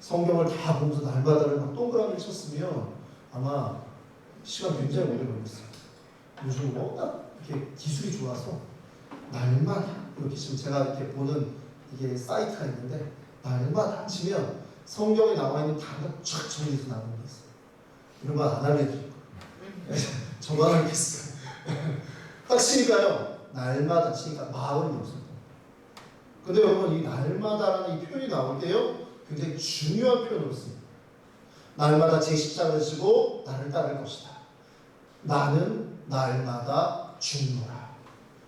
성경을 다 보면서 날마다를 막 동그라미를 쳤으면 아마 시간 굉장히 오래 걸렸어요. 요즘 워낙 이렇게 기술이 좋아서 날마다 이렇게 지금 제가 이렇게 보는 이게 사이트가 있는데 날마다 치면 성경에 나와 있는 단어가 쫙 정리해서 나오는 게 있어요. 이런 거 안 알려드릴 거예요. 저만 알겠어요. 확실히가요. 날마다 치니까 46번. 근데 여러분 이 날마다라는 이 표현이 나올 때요 굉장히 중요한 표현으로 씁니다. 날마다 제 십자가를 지고 나를 따를 것이다. 나는 날마다 죽노라.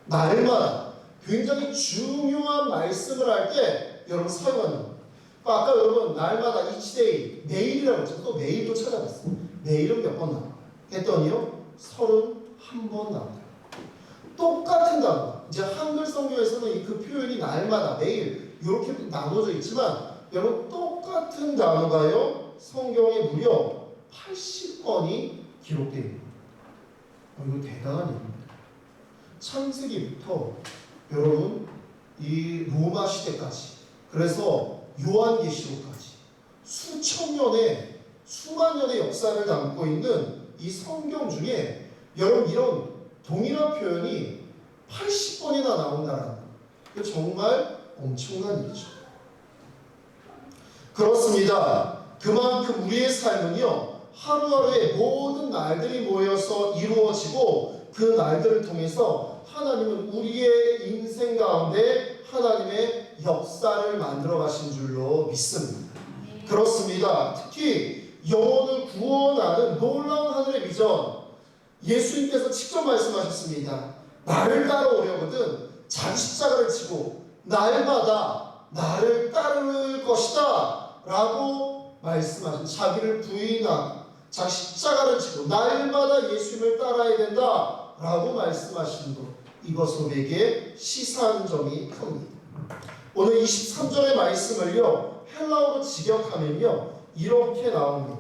날마다 굉장히 중요한 말씀을 할 때 여러분 사용하는 겁니다. 아까 여러분 날마다 each day 매일이라고 했죠. 또 매일도 찾아봤어요. 매일은 몇 번 나와요? 했더니요 31번 나옵니다. 똑같은 단어. 이제 한글 성경에서는 그 표현이 날마다 매일 이렇게 나눠져 있지만 여러분 똑같은 단어가요 성경에 무려 80번이 기록되어 있습니다. 이거 대단한 일입니다. 창세기부터 여러분 이 로마 시대까지 그래서 요한계시록까지 수천 년의 수만 년의 역사를 담고 있는 이 성경 중에 여러분 이런 동일한 표현이 80번이나 나온다는 거. 정말 엄청난 일이죠. 그렇습니다. 그만큼 우리의 삶은요 하루하루의 모든 날들이 모여서 이루어지고 그 날들을 통해서 하나님은 우리의 인생 가운데 하나님의 역사를 만들어 가신 줄로 믿습니다. 그렇습니다. 특히 영혼을 구원하는 놀라운 하늘의 비전 예수님께서 직접 말씀하셨습니다. 나를 따라오려거든 자기 십자가를 지고 날마다 나를 따를 것이다 라고 말씀하신 자기를 부인하고 자기 십자가를 지고 날마다 예수님을 따라야 된다 라고 말씀하신 것 이것은 우리에게 시사하는 점이 큽니다. 오늘 23절의 말씀을요 헬라어로 직역하면요 이렇게 나옵니다.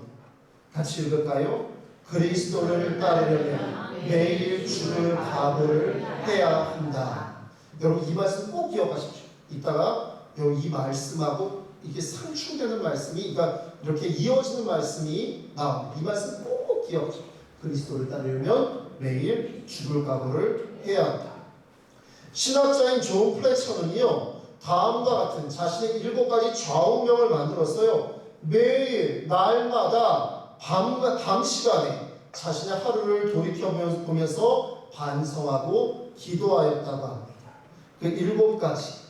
같이 읽을까요? 그리스도를 따르려면 매일 주를 각오를 해야 한다. 여러분 이 말씀 꼭 기억하십시오. 이따가 이 말씀하고 이게 상충되는 말씀이, 그러니까 이렇게 이어지는 말씀이 나옵니다. 이 말씀 꼭 기억하십시오. 그리스도를 따르려면 매일 죽을 각오를 해야 한다. 신학자인 존 플래처는요, 다음과 같은 자신의 7가지 좌우명을 만들었어요. 매일 날마다 밤 시간에 자신의 하루를 돌이켜보면서 반성하고 기도하였다고 합니다. 그 7가지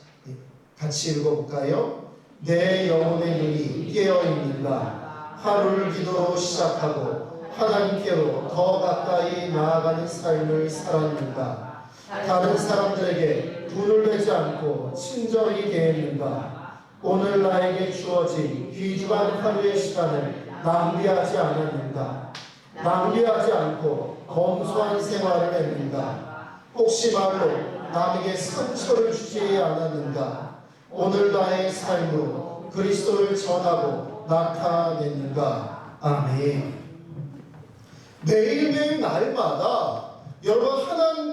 같이 읽어볼까요? 내 영혼의 눈이 깨어있는가? 하루를 기도로 시작하고 하나님께로 더 가까이 나아가는 삶을 살았는가? 다른 사람들에게 분을 내지 않고 친절히 대했는가? 오늘 나에게 주어진 귀중한 하루의 시간을 낭비하지 않았는가? 낭비하지 않고 검소한 생활을 했는가? 혹시 말로 남에게 상처를 주지 않았는가? 오늘 나의 삶으로 그리스도를 전하고 나타냈는가? 아멘. 매일매일 날마다 여러분 하나님과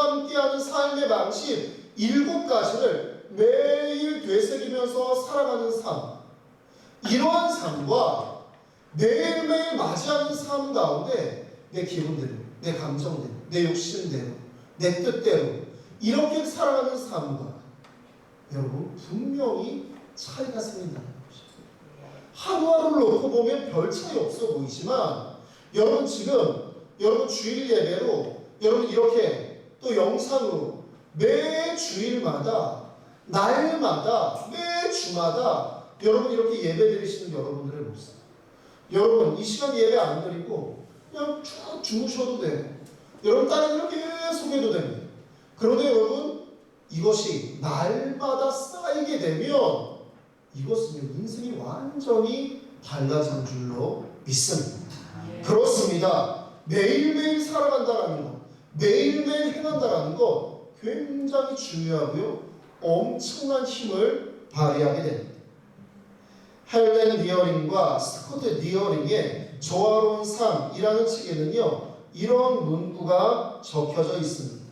함께하는 삶의 방식 7가지를 매일 되새기면서 살아가는 삶, 이러한 삶과 매일매일 맞이하는 삶 가운데 내 기분대로, 내 감정대로, 내 욕심대로, 내 뜻대로 이렇게 살아가는 삶과 여러분 분명히 차이가 생긴다는 것이죠. 하루하루를 놓고 보면 별 차이 없어 보이지만 여러분 지금 여러분 주일 예배로 여러분 이렇게 또 영상으로 매 주일마다 날마다 매 주마다 여러분 이렇게 예배 드리시는 여러분들의 모습, 여러분 이 시간 예배 안 드리고 그냥 쭉 주무셔도 되고 여러분 다른 일 계속 해도 됩니다. 그런데 여러분 이것이 날마다 쌓이게 되면 이것은 인생이 완전히 달라지는 줄로 믿습니다. 그렇습니다. 매일매일 살아간다는 것, 매일매일 행한다는 것 굉장히 중요하고요, 엄청난 힘을 발휘하게 됩니다. 헬렌 리어링과 스코트 리어링의 조화로운 삶이라는 책에는요 이런 문구가 적혀져 있습니다.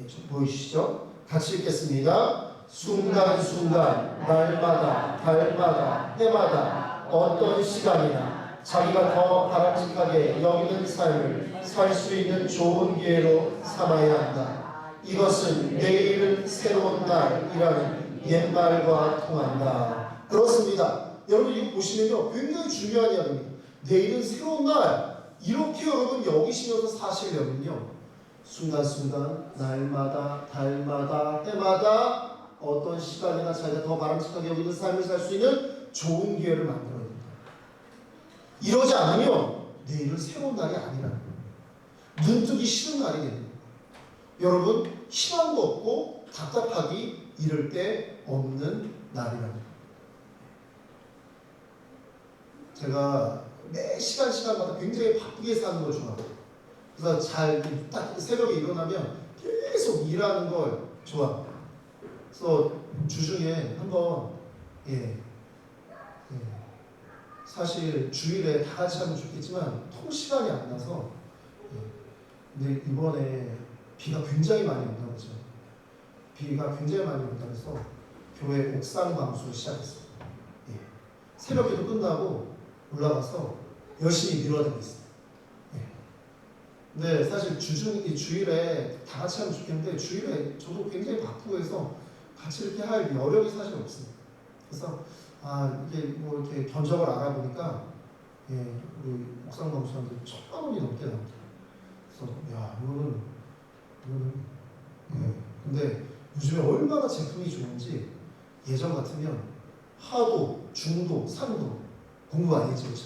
좀 보이시죠? 같이 읽겠습니다. 순간순간 날마다 달마다 해마다 어떤 시간이나 자기가 더 바람직하게 여기는 삶을 살 수 있는 좋은 기회로 삼아야 한다. 이것은 내일은 새로운 날이라는 옛말과 통한다. 그렇습니다. 여러분 이거 보시면요 굉장히 중요한 이야기입니다. 내일은 새로운 날, 이렇게 여러분 여기시면서 사시려면요 순간순간 날마다 달마다 해마다 어떤 시간이나 자기가 더 바람직하게 여기는 삶을 살 수 있는 좋은 기회를 만들어야 된다. 이러지 않으면 내일은 새로운 날이 아니라는 거예요. 눈뜨기 싫은 날이 되는 거예요. 여러분 희망도 없고 답답하기 이를 데 없는 날이라는 거예요. 제가 매 시간마다 굉장히 바쁘게 사는 걸 좋아해요. 그래서 잘 딱 새벽에 일어나면 계속 일하는 걸 좋아합니다. 그래서 주중에 한번 사실 주일에 다 같이 하면 좋겠지만 통 시간이 안 나서 근데 이번에 비가 굉장히 많이 온다고 그러죠. 비가 굉장히 많이 온다고 해서 교회 옥상 방수를 시작했어요. 새벽에도 끝나고 올라가서 열심히 미뤄내고 있어요. 근데 사실 주일에 다 같이 하면 좋겠는데 주일에 저도 굉장히 바쁘고 해서 같이 이렇게 할 여력이 사실 없습니다. 그래서 이게 뭐 이렇게 견적을 알아보니까 우리 옥상 방수하는데 1,000만 원이 넘게 나옵니다. 그래서 이거는 근데 요즘에 얼마나 제품이 좋은지 예전 같으면 하도, 중도, 상도 공부 많이 했죠. 그렇죠?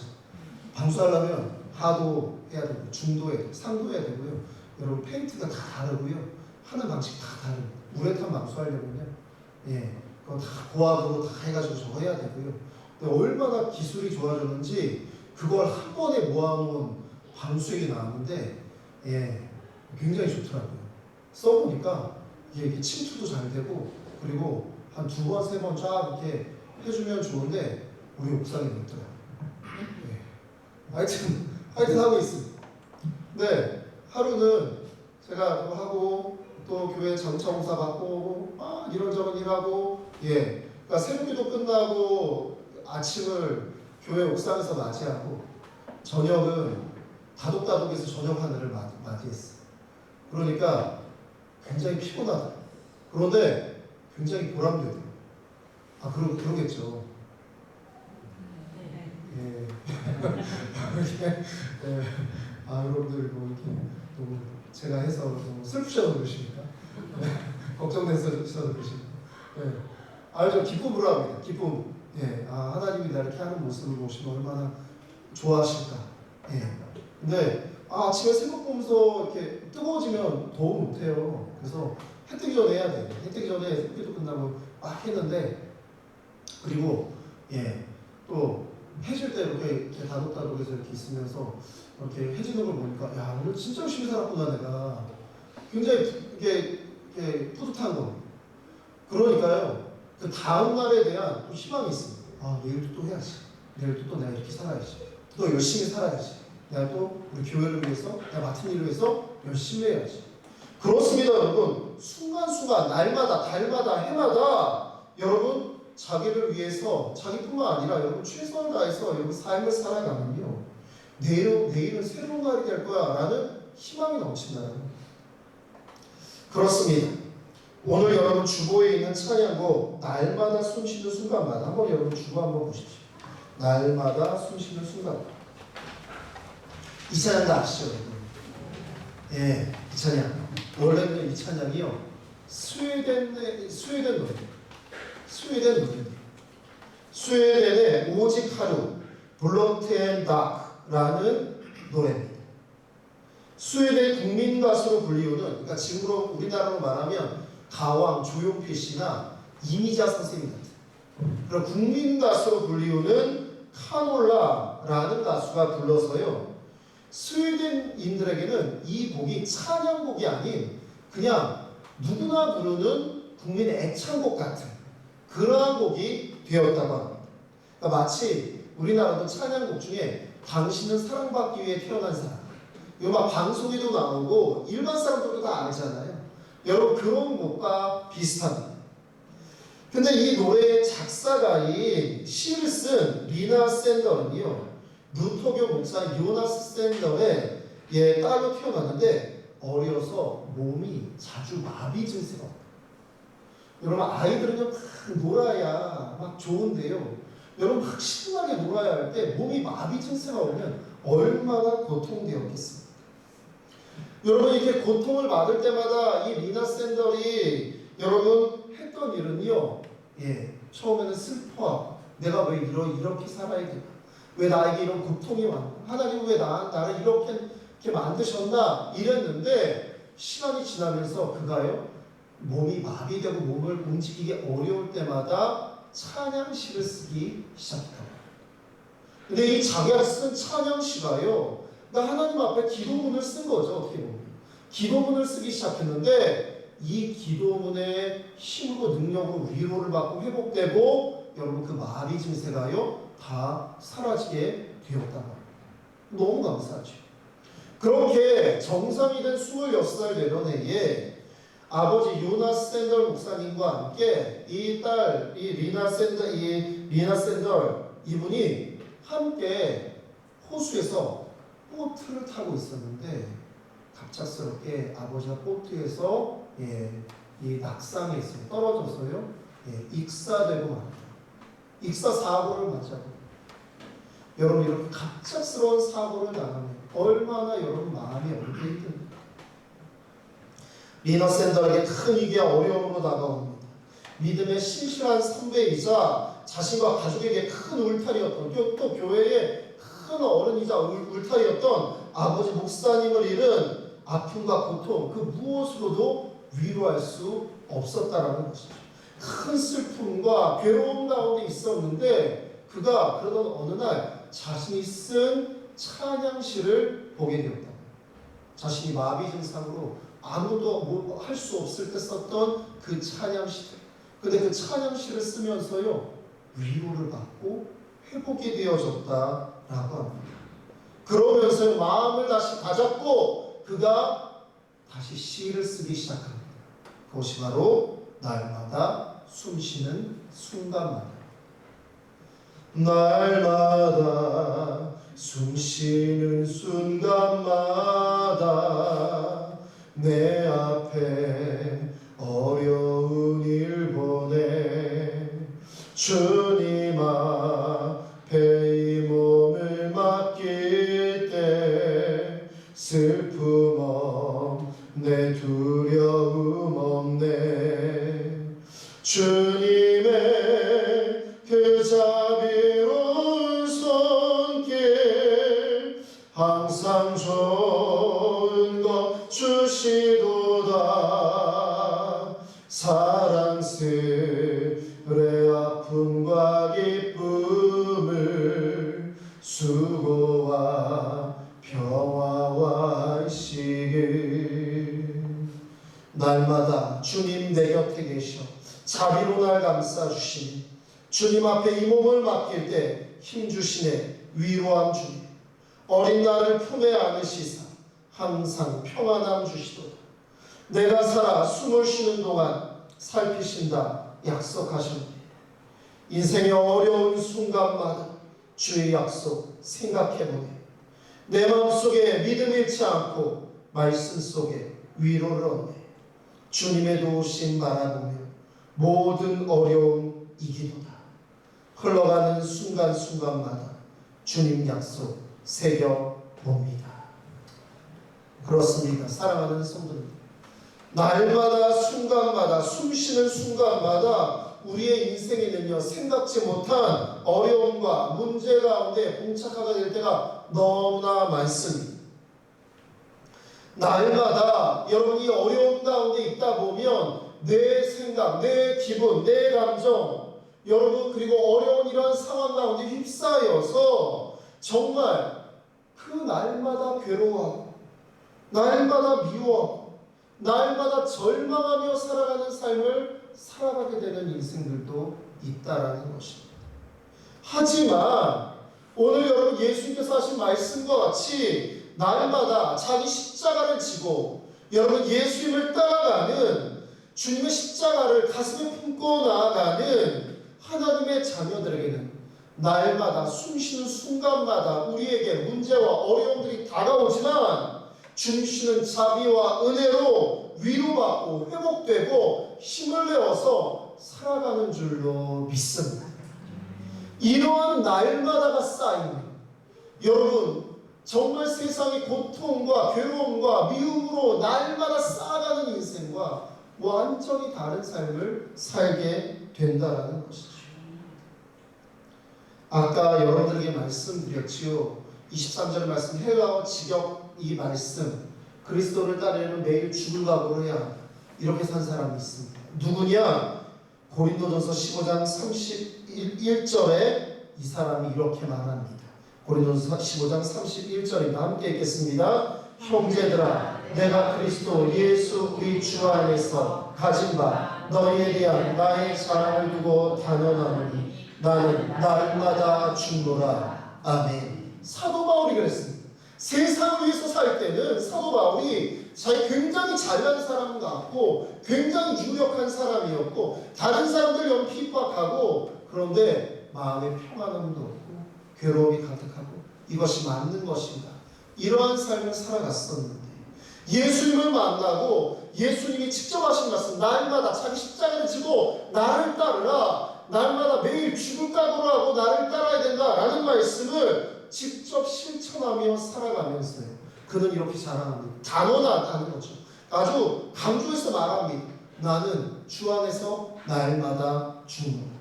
방수하려면 하도 해야 되고 중도 해야 되고 상도 해야 되고요. 여러분 페인트가 다 다르고요. 하는 방식 다 다릅니다. 우레탄 방수하려면요. 그거 다 고압으로 다 해가지고 저거 해야 되고요. 근데 얼마나 기술이 좋아졌는지 그걸 한 번에 모아놓은 방수액이 나왔는데 굉장히 좋더라고요. 써보니까 이게 침투도 잘 되고 그리고 한 2번, 3번 쫙 이렇게 해주면 좋은데 우리 옥상에 있더라고요. 하여튼 하여튼 하고 있습니다. 네, 하루는 제가 또 하고 또 교회 장차공사 받고 막 이런저런 일하고 그러니까 새벽기도 끝나고 아침을 교회 옥상에서 맞이하고 저녁은 다독다독에서 저녁 하늘을 맞이했어요. 그러니까 굉장히 피곤하다. 그런데 굉장히 보람되다. 그러겠죠. 예. 예. 여러분들 뭐 이렇게 또 제가 해서 좀 슬프셔서 그러십니까? 걱정돼서 그러십니까? 예. 저 기쁨으로 합니다. 기쁨. 예. 하나님이 나 이렇게 하는 모습을 보시면 얼마나 좋아하실까. 예. 근데 아침에 새벽 보면서 이렇게 뜨거워지면 도움 못해요. 그래서 해 뜨기 전에 해야 돼요. 해 뜨기 전에 새벽기도 끝나고 막 했는데 그리고 또 해질 때 이렇게 다독다독해서 이렇게 있으면서 이렇게 해지는 걸 보니까 야 오늘 진짜 열심히 살았구나 내가 굉장히 이게 뿌듯한 거. 그러니까요 그 다음 날에 대한 또 희망이 있습니다. 내일도 또 해야지. 내일도 또 내가 이렇게 살아야지. 또 열심히 살아야지. 내가 또 우리 교회를 위해서 내가 맡은 일을 위해서 열심히 해야지. 그렇습니다 여러분. 순간순간 날마다 달마다 해마다 여러분 자기를 위해서 자기뿐만 아니라 여러분 최선을 다해서 여러분 삶을 살아가면요 내일은 새로운 날이 될 거야 라는 희망이 넘친다는 겁니다. 그렇습니다. 오늘 여러분 주보에 있는 찬양곡 날마다 숨쉬는 순간마다 한번 여러분 주보 한번 보십시오. 날마다 숨쉬는 순간. 이 찬양도 아시죠 여러분? 이 찬양 원래는 이 찬양이요 스웨덴 노래. 스웨덴의 오직 하루 블런트 앤 다크라는 노래입니다. 스웨덴 국민 가수로 불리우는 그러니까 지금으로 우리나라로 말하면 가왕 조용필 씨나 이미자 선생님 같은 그런 국민 가수로 불리우는 카놀라라는 가수가 불러서요 스웨덴인들에게는 이 곡이 찬양곡이 아닌 그냥 누구나 부르는 국민의 애창곡 같은 그러한 곡이 되었다고 합니다. 그러니까 마치 우리나라도 찬양곡 중에 당신은 사랑받기 위해 태어난 사람 이거 막 방송에도 나오고 일반 사람들도 다 알잖아요. 여러분 그런 곡과 비슷합니다. 근데 이 노래의 작사가인 시를 쓴 리나 샌더는요 루터교 목사 요나스 샌더의 딸로 태어났는데 어려서 몸이 자주 마비 증세가 왔다. 여러분 아이들은요 막 놀아야 막 좋은데요 여러분 막 신나게 놀아야 할 때 몸이 마비 증세가 오면 얼마나 고통되었겠습니까? 여러분 이렇게 고통을 받을 때마다 이 리나 샌더리 여러분 했던 일은요 처음에는 슬퍼하고 내가 왜 이렇게 살아야 되나 왜 나에게 이런 고통이 왔나 하나님 왜 나를 이렇게 만드셨나 이랬는데 시간이 지나면서 그가요 몸이 마비되고 몸을 움직이기 어려울 때마다 찬양시를 쓰기 시작했다. 근데 이 자기가 쓴 찬양시가요, 그러니까 하나님 앞에 기도문을 쓴 거죠. 어떻게 보면 기도문을 쓰기 시작했는데 이 기도문의 힘으로 능력으로 위로를 받고 회복되고 여러분 그 마비 증세가요 다 사라지게 되었다. 너무 감사하죠. 그렇게 정상이 된 26살 되던 해에 아버지 요나스 샌덜 목사님과 함께 이 딸, 이 리나 샌덜 이분이 함께 호수에서 보트를 타고 있었는데 갑작스럽게 아버지가 보트에서 이 낙상해서 떨어져서요 익사되고 말합니다. 익사 사고를 맞아요. 여러분 이렇게 갑작스러운 사고를 당하면 얼마나 여러분 마음이 얼겠든지. 리나 샌더에게 큰 위기와 어려움으로 다가옵니다. 믿음의 신실한 선배이자 자신과 가족에게 큰 울타리였던 또 교회의 큰 어른이자 울타리였던 아버지 목사님을 잃은 아픔과 고통 그 무엇으로도 위로할 수 없었다라는 것이죠. 큰 슬픔과 괴로움 가운데 있었는데 그가 그러던 어느 날 자신이 쓴 찬양시를 보게 되었다. 자신이 마비 증상으로 아무도 뭐 할 수 없을 때 썼던 그 찬양시들. 근데 그 찬양시를 쓰면서요 위로를 받고 회복이 되어졌다라고 합니다. 그러면서 마음을 다시 다잡고 그가 다시 시를 쓰기 시작합니다. 그것이 바로 날마다 숨쉬는 순간마다. 날마다 숨쉬는 순간마다 내 앞에 어려운 일 보내 주님 앞에 이 몸을 맡길 때 슬픔 없네 두려움 없네 주님의 그 자비로운 손길 항상 좋은 것 주시도다 사랑스레 아픔과 기쁨을 수고와 평화와 안식을 날마다 주님 내 곁에 계셔 자비로 날 감싸주시니 주님 앞에 이 몸을 맡길 때 힘주시네 위로함 주님 어린 나를 품에 안으시사 항상 평안함 주시도다 내가 살아 숨을 쉬는 동안 살피신다 약속하셨네 인생의 어려운 순간마다 주의 약속 생각해보네 내 마음속에 믿음 잃지 않고 말씀 속에 위로를 얻네 주님의 도우심 바라보며 모든 어려움 이기도다 흘러가는 순간순간마다 주님 약속 새겨봅니다. 그렇습니다. 사랑하는 성도님 날마다 순간마다 숨쉬는 순간마다 우리의 인생에는요 생각지 못한 어려움과 문제 가운데 봉착하게 될 때가 너무나 많습니다. 날마다 여러분이 어려움 가운데 있다 보면 내 생각, 내 기분, 내 감정 여러분 그리고 어려운 이러한 상황 가운데 휩싸여서 정말 그 날마다 괴로워하고 날마다 미워하고 날마다 절망하며 살아가는 삶을 살아가게 되는 인생들도 있다라는 것입니다. 하지만 오늘 여러분 예수님께서 하신 말씀과 같이 날마다 자기 십자가를 지고 여러분 예수님을 따라가는 주님의 십자가를 가슴에 품고 나아가는 하나님의 자녀들에게는 날마다 숨쉬는 순간마다 우리에게 문제와 어려움들이 다가오지만 주님 주시는 자비와 은혜로 위로받고 회복되고 힘을 내어서 살아가는 줄로 믿습니다. 이러한 날마다가 쌓이면 여러분 정말 세상의 고통과 괴로움과 미움으로 날마다 쌓아가는 인생과 완전히 다른 삶을 살게 된다라는 것이죠. 아까 여러분들에게 말씀드렸지요. 23절 말씀 헬라어 직역 이 말씀 그리스도를 따르려면 매일 죽을 각오로 해야 한다. 이렇게 산 사람이 있습니다. 누구냐? 고린도전서 15장 31절에 이 사람이 이렇게 말합니다. 고린도전서 15장 31절입니다. 함께 읽겠습니다. 형제들아 내가 그리스도 예수 우리 주 안에서 가진 바 너희에 대한 나의 사랑을 두고 단언하노니 나는 날마다 죽노라. 아멘. 사도 바울이 그랬습니다. 세상을 위해서 살 때는 사도 바울이 자기 굉장히 잘난 사람 같고 굉장히 유력한 사람이었고 다른 사람들 연피 핍박하고 그런데 마음에 평안함도 없고 괴로움이 가득하고 이것이 맞는 것인가 이러한 삶을 살아갔었는데 예수님을 만나고 예수님이 직접 하신 말씀 날마다 자기 십자가를 지고 나를 따르라 날마다 매일 죽을 각오로 하고 나를 따라야 된다라는 말씀을 직접 실천하며 살아가면서요. 그는 이렇게 자랑합니다. 단언하는 거죠. 아주 강조해서 말합니다. 나는 주 안에서 날마다 죽는다.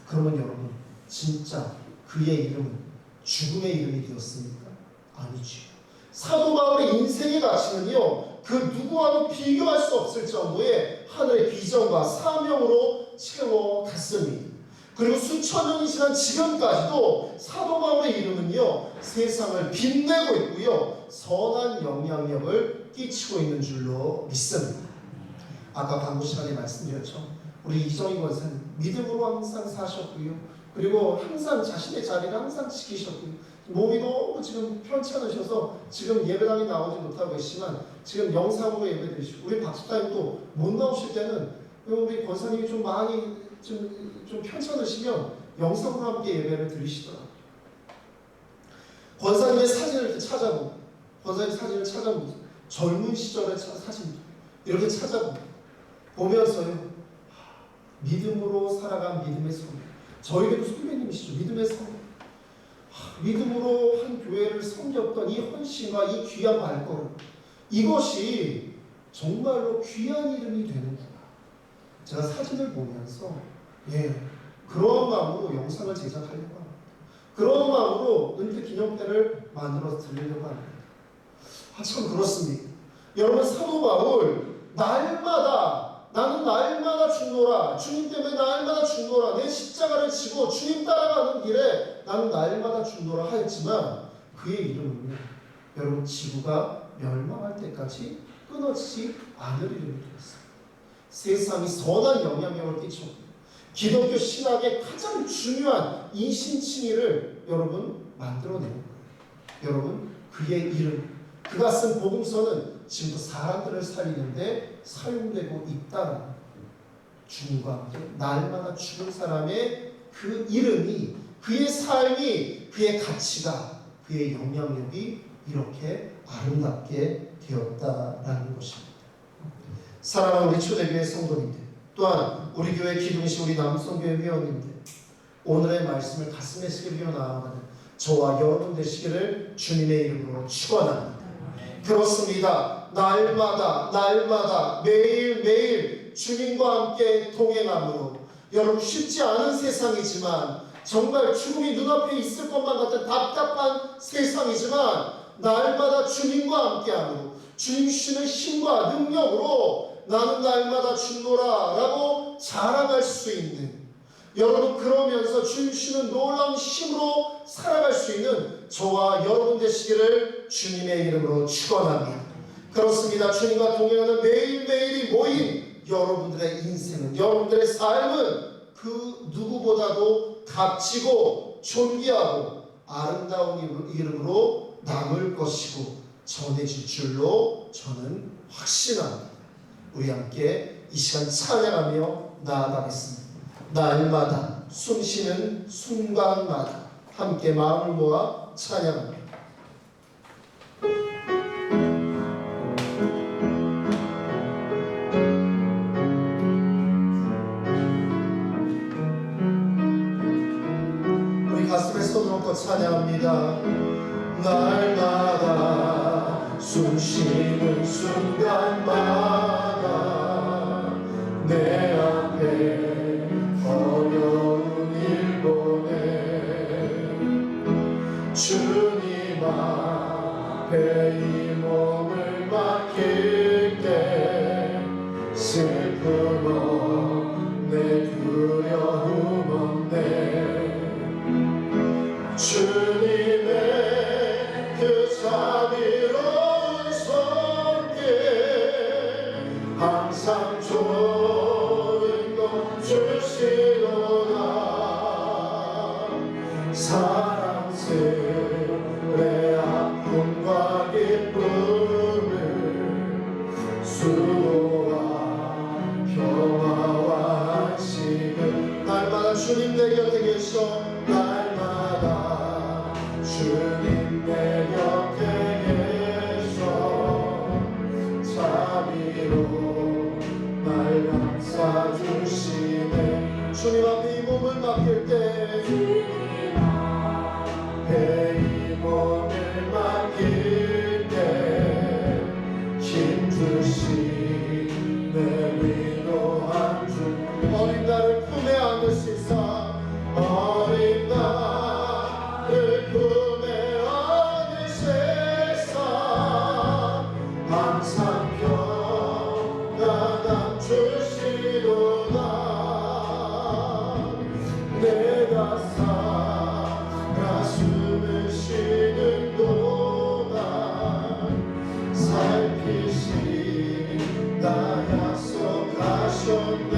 그러면 여러분 진짜 그의 이름은 죽음의 이름이 되었습니까? 아니죠. 사도 바울의 인생의 가치는요. 그 누구와도 비교할 수 없을 정도의 하늘의 비전과 사명으로 채워갔습니다. 그리고 수천 년이 지난 지금까지도 사도 바울의 이름은요 세상을 빛내고 있고요 선한 영향력을 끼치고 있는 줄로 믿습니다. 아까 광고 시간에 말씀드렸죠. 우리 이정희 권사님 믿음으로 항상 사셨고요. 그리고 항상 자신의 자리를 항상 지키셨고요. 몸이 너무 지금 편찮으셔서 지금 예배당에 나오지 못하고 계시지만 지금 영상으로 예배드리시고 우리 박수사님도 못 나오실 때는 우리 권사님이 좀 많이 좀 편찮으시면 영상으로 함께 예배를 드리시더라고요. 권사님의 사진을 이렇게 찾아보고 권사님 사진을 찾아보고 젊은 시절의 사진 이렇게 찾아보고 보면서요 믿음으로 살아간 믿음의 선배 저희에게도 선배님이시죠. 믿음의 선배 믿음으로 한 교회를 섬겼던 이 헌신과 이 귀한 발걸음 이것이 정말로 귀한 이름이 되는구나. 제가 사진을 보면서 그런 마음으로 영상을 제작하려고 합니다. 그런 마음으로 은퇴 기념패를 만들어서 드리려고 합니다. 참 그렇습니다. 여러분 사도 바울 나는 날마다 죽노라. 주님 때문에 날마다 죽노라. 내 십자가를 지고 주님 따라가는 길에 나는 날마다 죽노라 하였지만 그의 이름은요. 여러분 지구가 멸망할 때까지 끊어지지 않을 이름이 되었습니다. 세상이 선한 영향력을 끼쳤고 기독교 신학의 가장 중요한 인신칭의를 여러분 만들어내는 거예요. 여러분 그의 이름 그가 쓴 복음서는 지금도 사람들을 살리는데 사용되고 있다는 주님과 함께 날마다 죽은 사람의 그 이름이 그의 삶이 그의 가치가 그의 영향력이 이렇게 아름답게 되었다라는 것입니다. 사랑하는 우리 초대교회 성도님들 또한 우리 교회 기둥시 우리 남성교회 회원님들 오늘의 말씀을 가슴에 새기며 나아가는 저와 여러분 되시기를 주님의 이름으로 축원합니다. 그렇습니다. 날마다 매일매일 주님과 함께 동행함으로 여러분 쉽지 않은 세상이지만 정말 죽음이 눈앞에 있을 것만 같은 답답한 세상이지만 날마다 주님과 함께함으로 주님 주시는 힘과 능력으로 나는 날마다 죽노라 라고 자랑할 수 있는 여러분 그러면서 주님 주시는 놀라운 힘으로 살아갈 수 있는 저와 여러분 되시기를 주님의 이름으로 축원합니다. 그렇습니다. 주님과 동행하는 매일매일이 모인 여러분들의 인생은 여러분들의 삶은 그 누구보다도 값지고 존귀하고 아름다운 이름으로 남을 것이고 전해질 줄로 저는 확신합니다. 우리 함께 이 시간 찬양하며 나아가겠습니다. 날마다 숨쉬는 순간마다 함께 마음을 모아 찬양합니다. 우리 가슴에 손을 얹고 찬양합니다. 날마다 숨쉬는 순간마다 내 앞에 어려운 일 보내 주님 앞에 이 몸을 맡길게 슬픔 없네 두려움 없네 주님의 그 자비로운 손길 항상 좋은 것 주시도다 사랑스레 아픔과 기쁨을 수고와 평화와 안식을 날마다 주님 내 곁에 계셔 날마다 주님 내 곁에 계셔 자비로 날 감싸주시네 주님 앞에 이 몸을 맡길 때 주님 앞에 이 몸을 맡길 때 힘주시네 위로한 주 어린 나를 품에 안을 수 있어 어린 나를 품에 안을 세상 항상 평안함 주시도다 내가 살아 숨을 쉬는 동안 살피시다 약속하셨네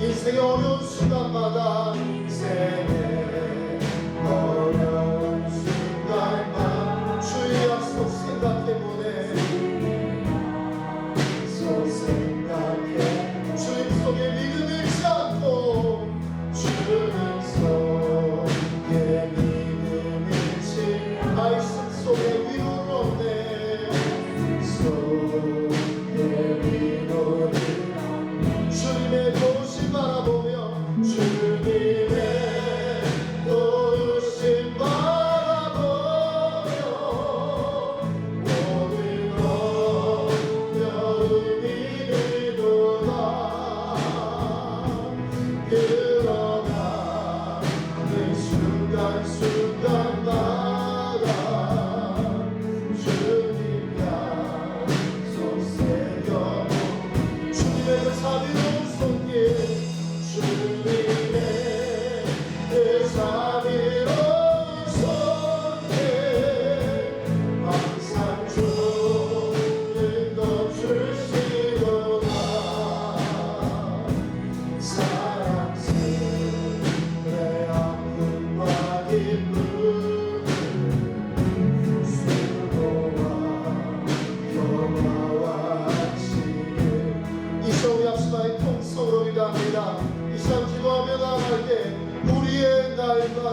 인생의 어려운 순간마다 인생의 어려운 순간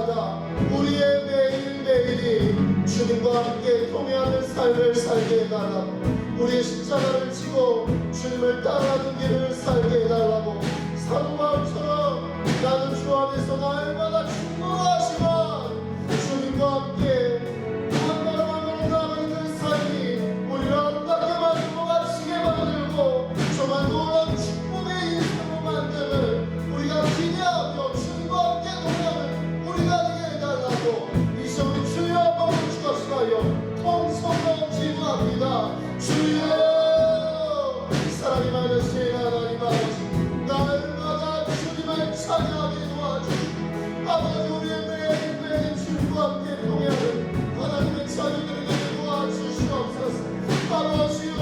날마다 우리의 매일매일이 주님과 함께 동행하는 삶을 살게 해달라고, 우리의 십자가를 지고 주님을 따라가는 길을 살게 해달라고, 사도바울처럼 나는 주 안에서 날마다 충분하지만 주님과 함께 한 걸음 한 걸음 나아가는 그 삶이 우리를 아름답게 만들고 갇히게 만들고 정말 놀라운 축복의 인생으로 만드는 우리가 기대하며 주님과 함께 동행하는 우리가 되게 해달라고 이 시간 주여 한번 축하하여 통성으로 기도합니다. 주여, 사랑이 많으신 하나님 아버지, 날마다 주님을 찬양하게 도와주시고 아버지, 우리의 매일매일 주님과 함께 동행하는 하나님의 자녀들에게 도와주시옵소서. 아버지여,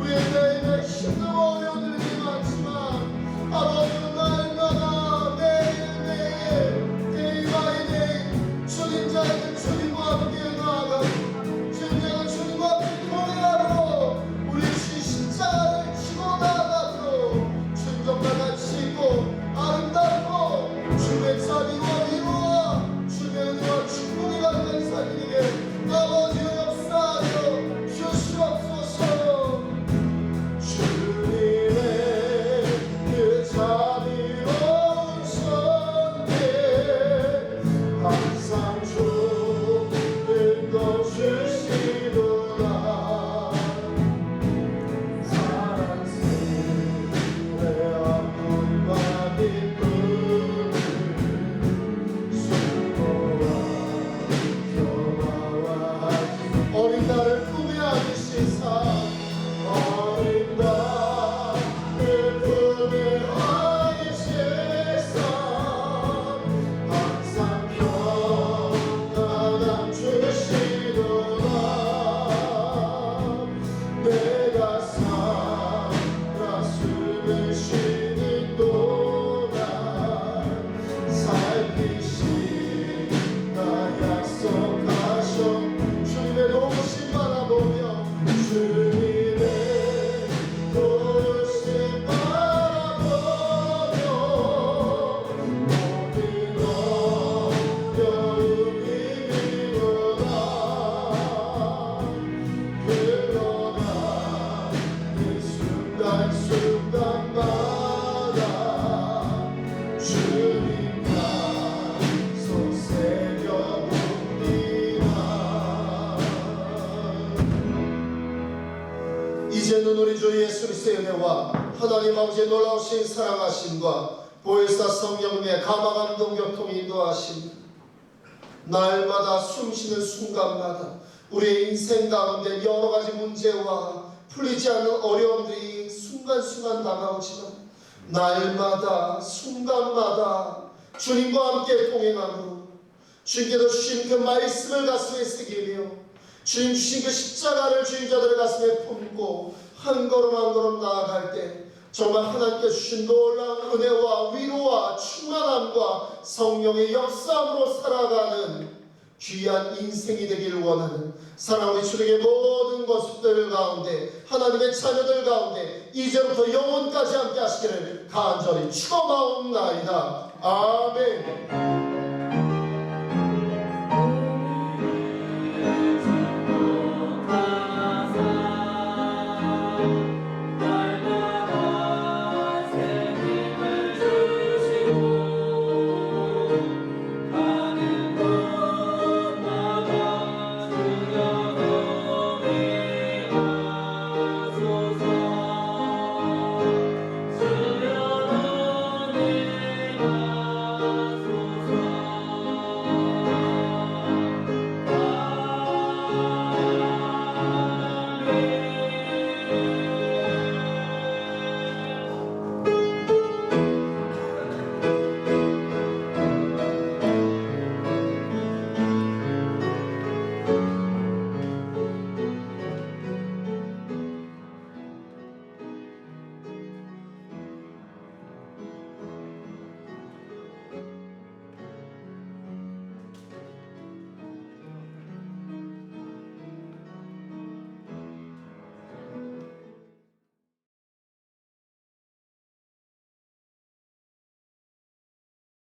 우리의 매일매일 힘들고 어려운 일이 많지만 아버지는 날마다 매일매일 데이 바이 데이 주님 자녀들 주님과 함께 나아가고 주님 자녀들 주님과 함께 동행하고 우리 주 십자가를 지고 나아가도록 주님 정말 가치 있고 아름답고 주님의 자비와 위로와 주님의 은혜와 축복이 가득한 삶이게 아버지 역사하여 주시옵소서. 주님의 그 자비로운 손에 항상 좋은 것 주시도다. 사랑스레 아픔과 기쁨을 수고와 평화와 어린 나를 품에 안으시사 어린 나를 품에 안으시사 항상 평안함 주시도다. 내가 살아 숨을 쉬는 동안 살피시나 약속하셨 주님의 도우심 바라보며 주님의 도우심 바라보며 모든 어려움이 그러나 그 순간순간마다 주님과 손 새겨봅니다. 이제는 우리 주 예수 그리스도의 은혜와 하나님 아버지의 놀라우신 사랑하심과 보혜사 성령님의 감화감동 교통이 인도하심 날마다 숨쉬는 순간마다 우리의 인생 가운데 여러 가지 문제와 풀리지 않는 어려움들이 순간순간 다가오지만 날마다 순간마다 주님과 함께 동행함으로 주님께서 주신 그 말씀을 가슴에 새기며 주님 주신 그 십자가를 주임자들의 가슴에 품고 한 걸음 한 걸음 나아갈 때 정말 하나님께 주신 놀라운 은혜와 위로와 충만함과 성령의 역사함으로 살아가는 귀한 인생이 되기를 원하는 사랑하는 주님의 모든 것들 가운데 하나님의 자녀들 가운데 이제부터 영원까지 함께 하시기를 간절히 축원하옵나이다. 아멘.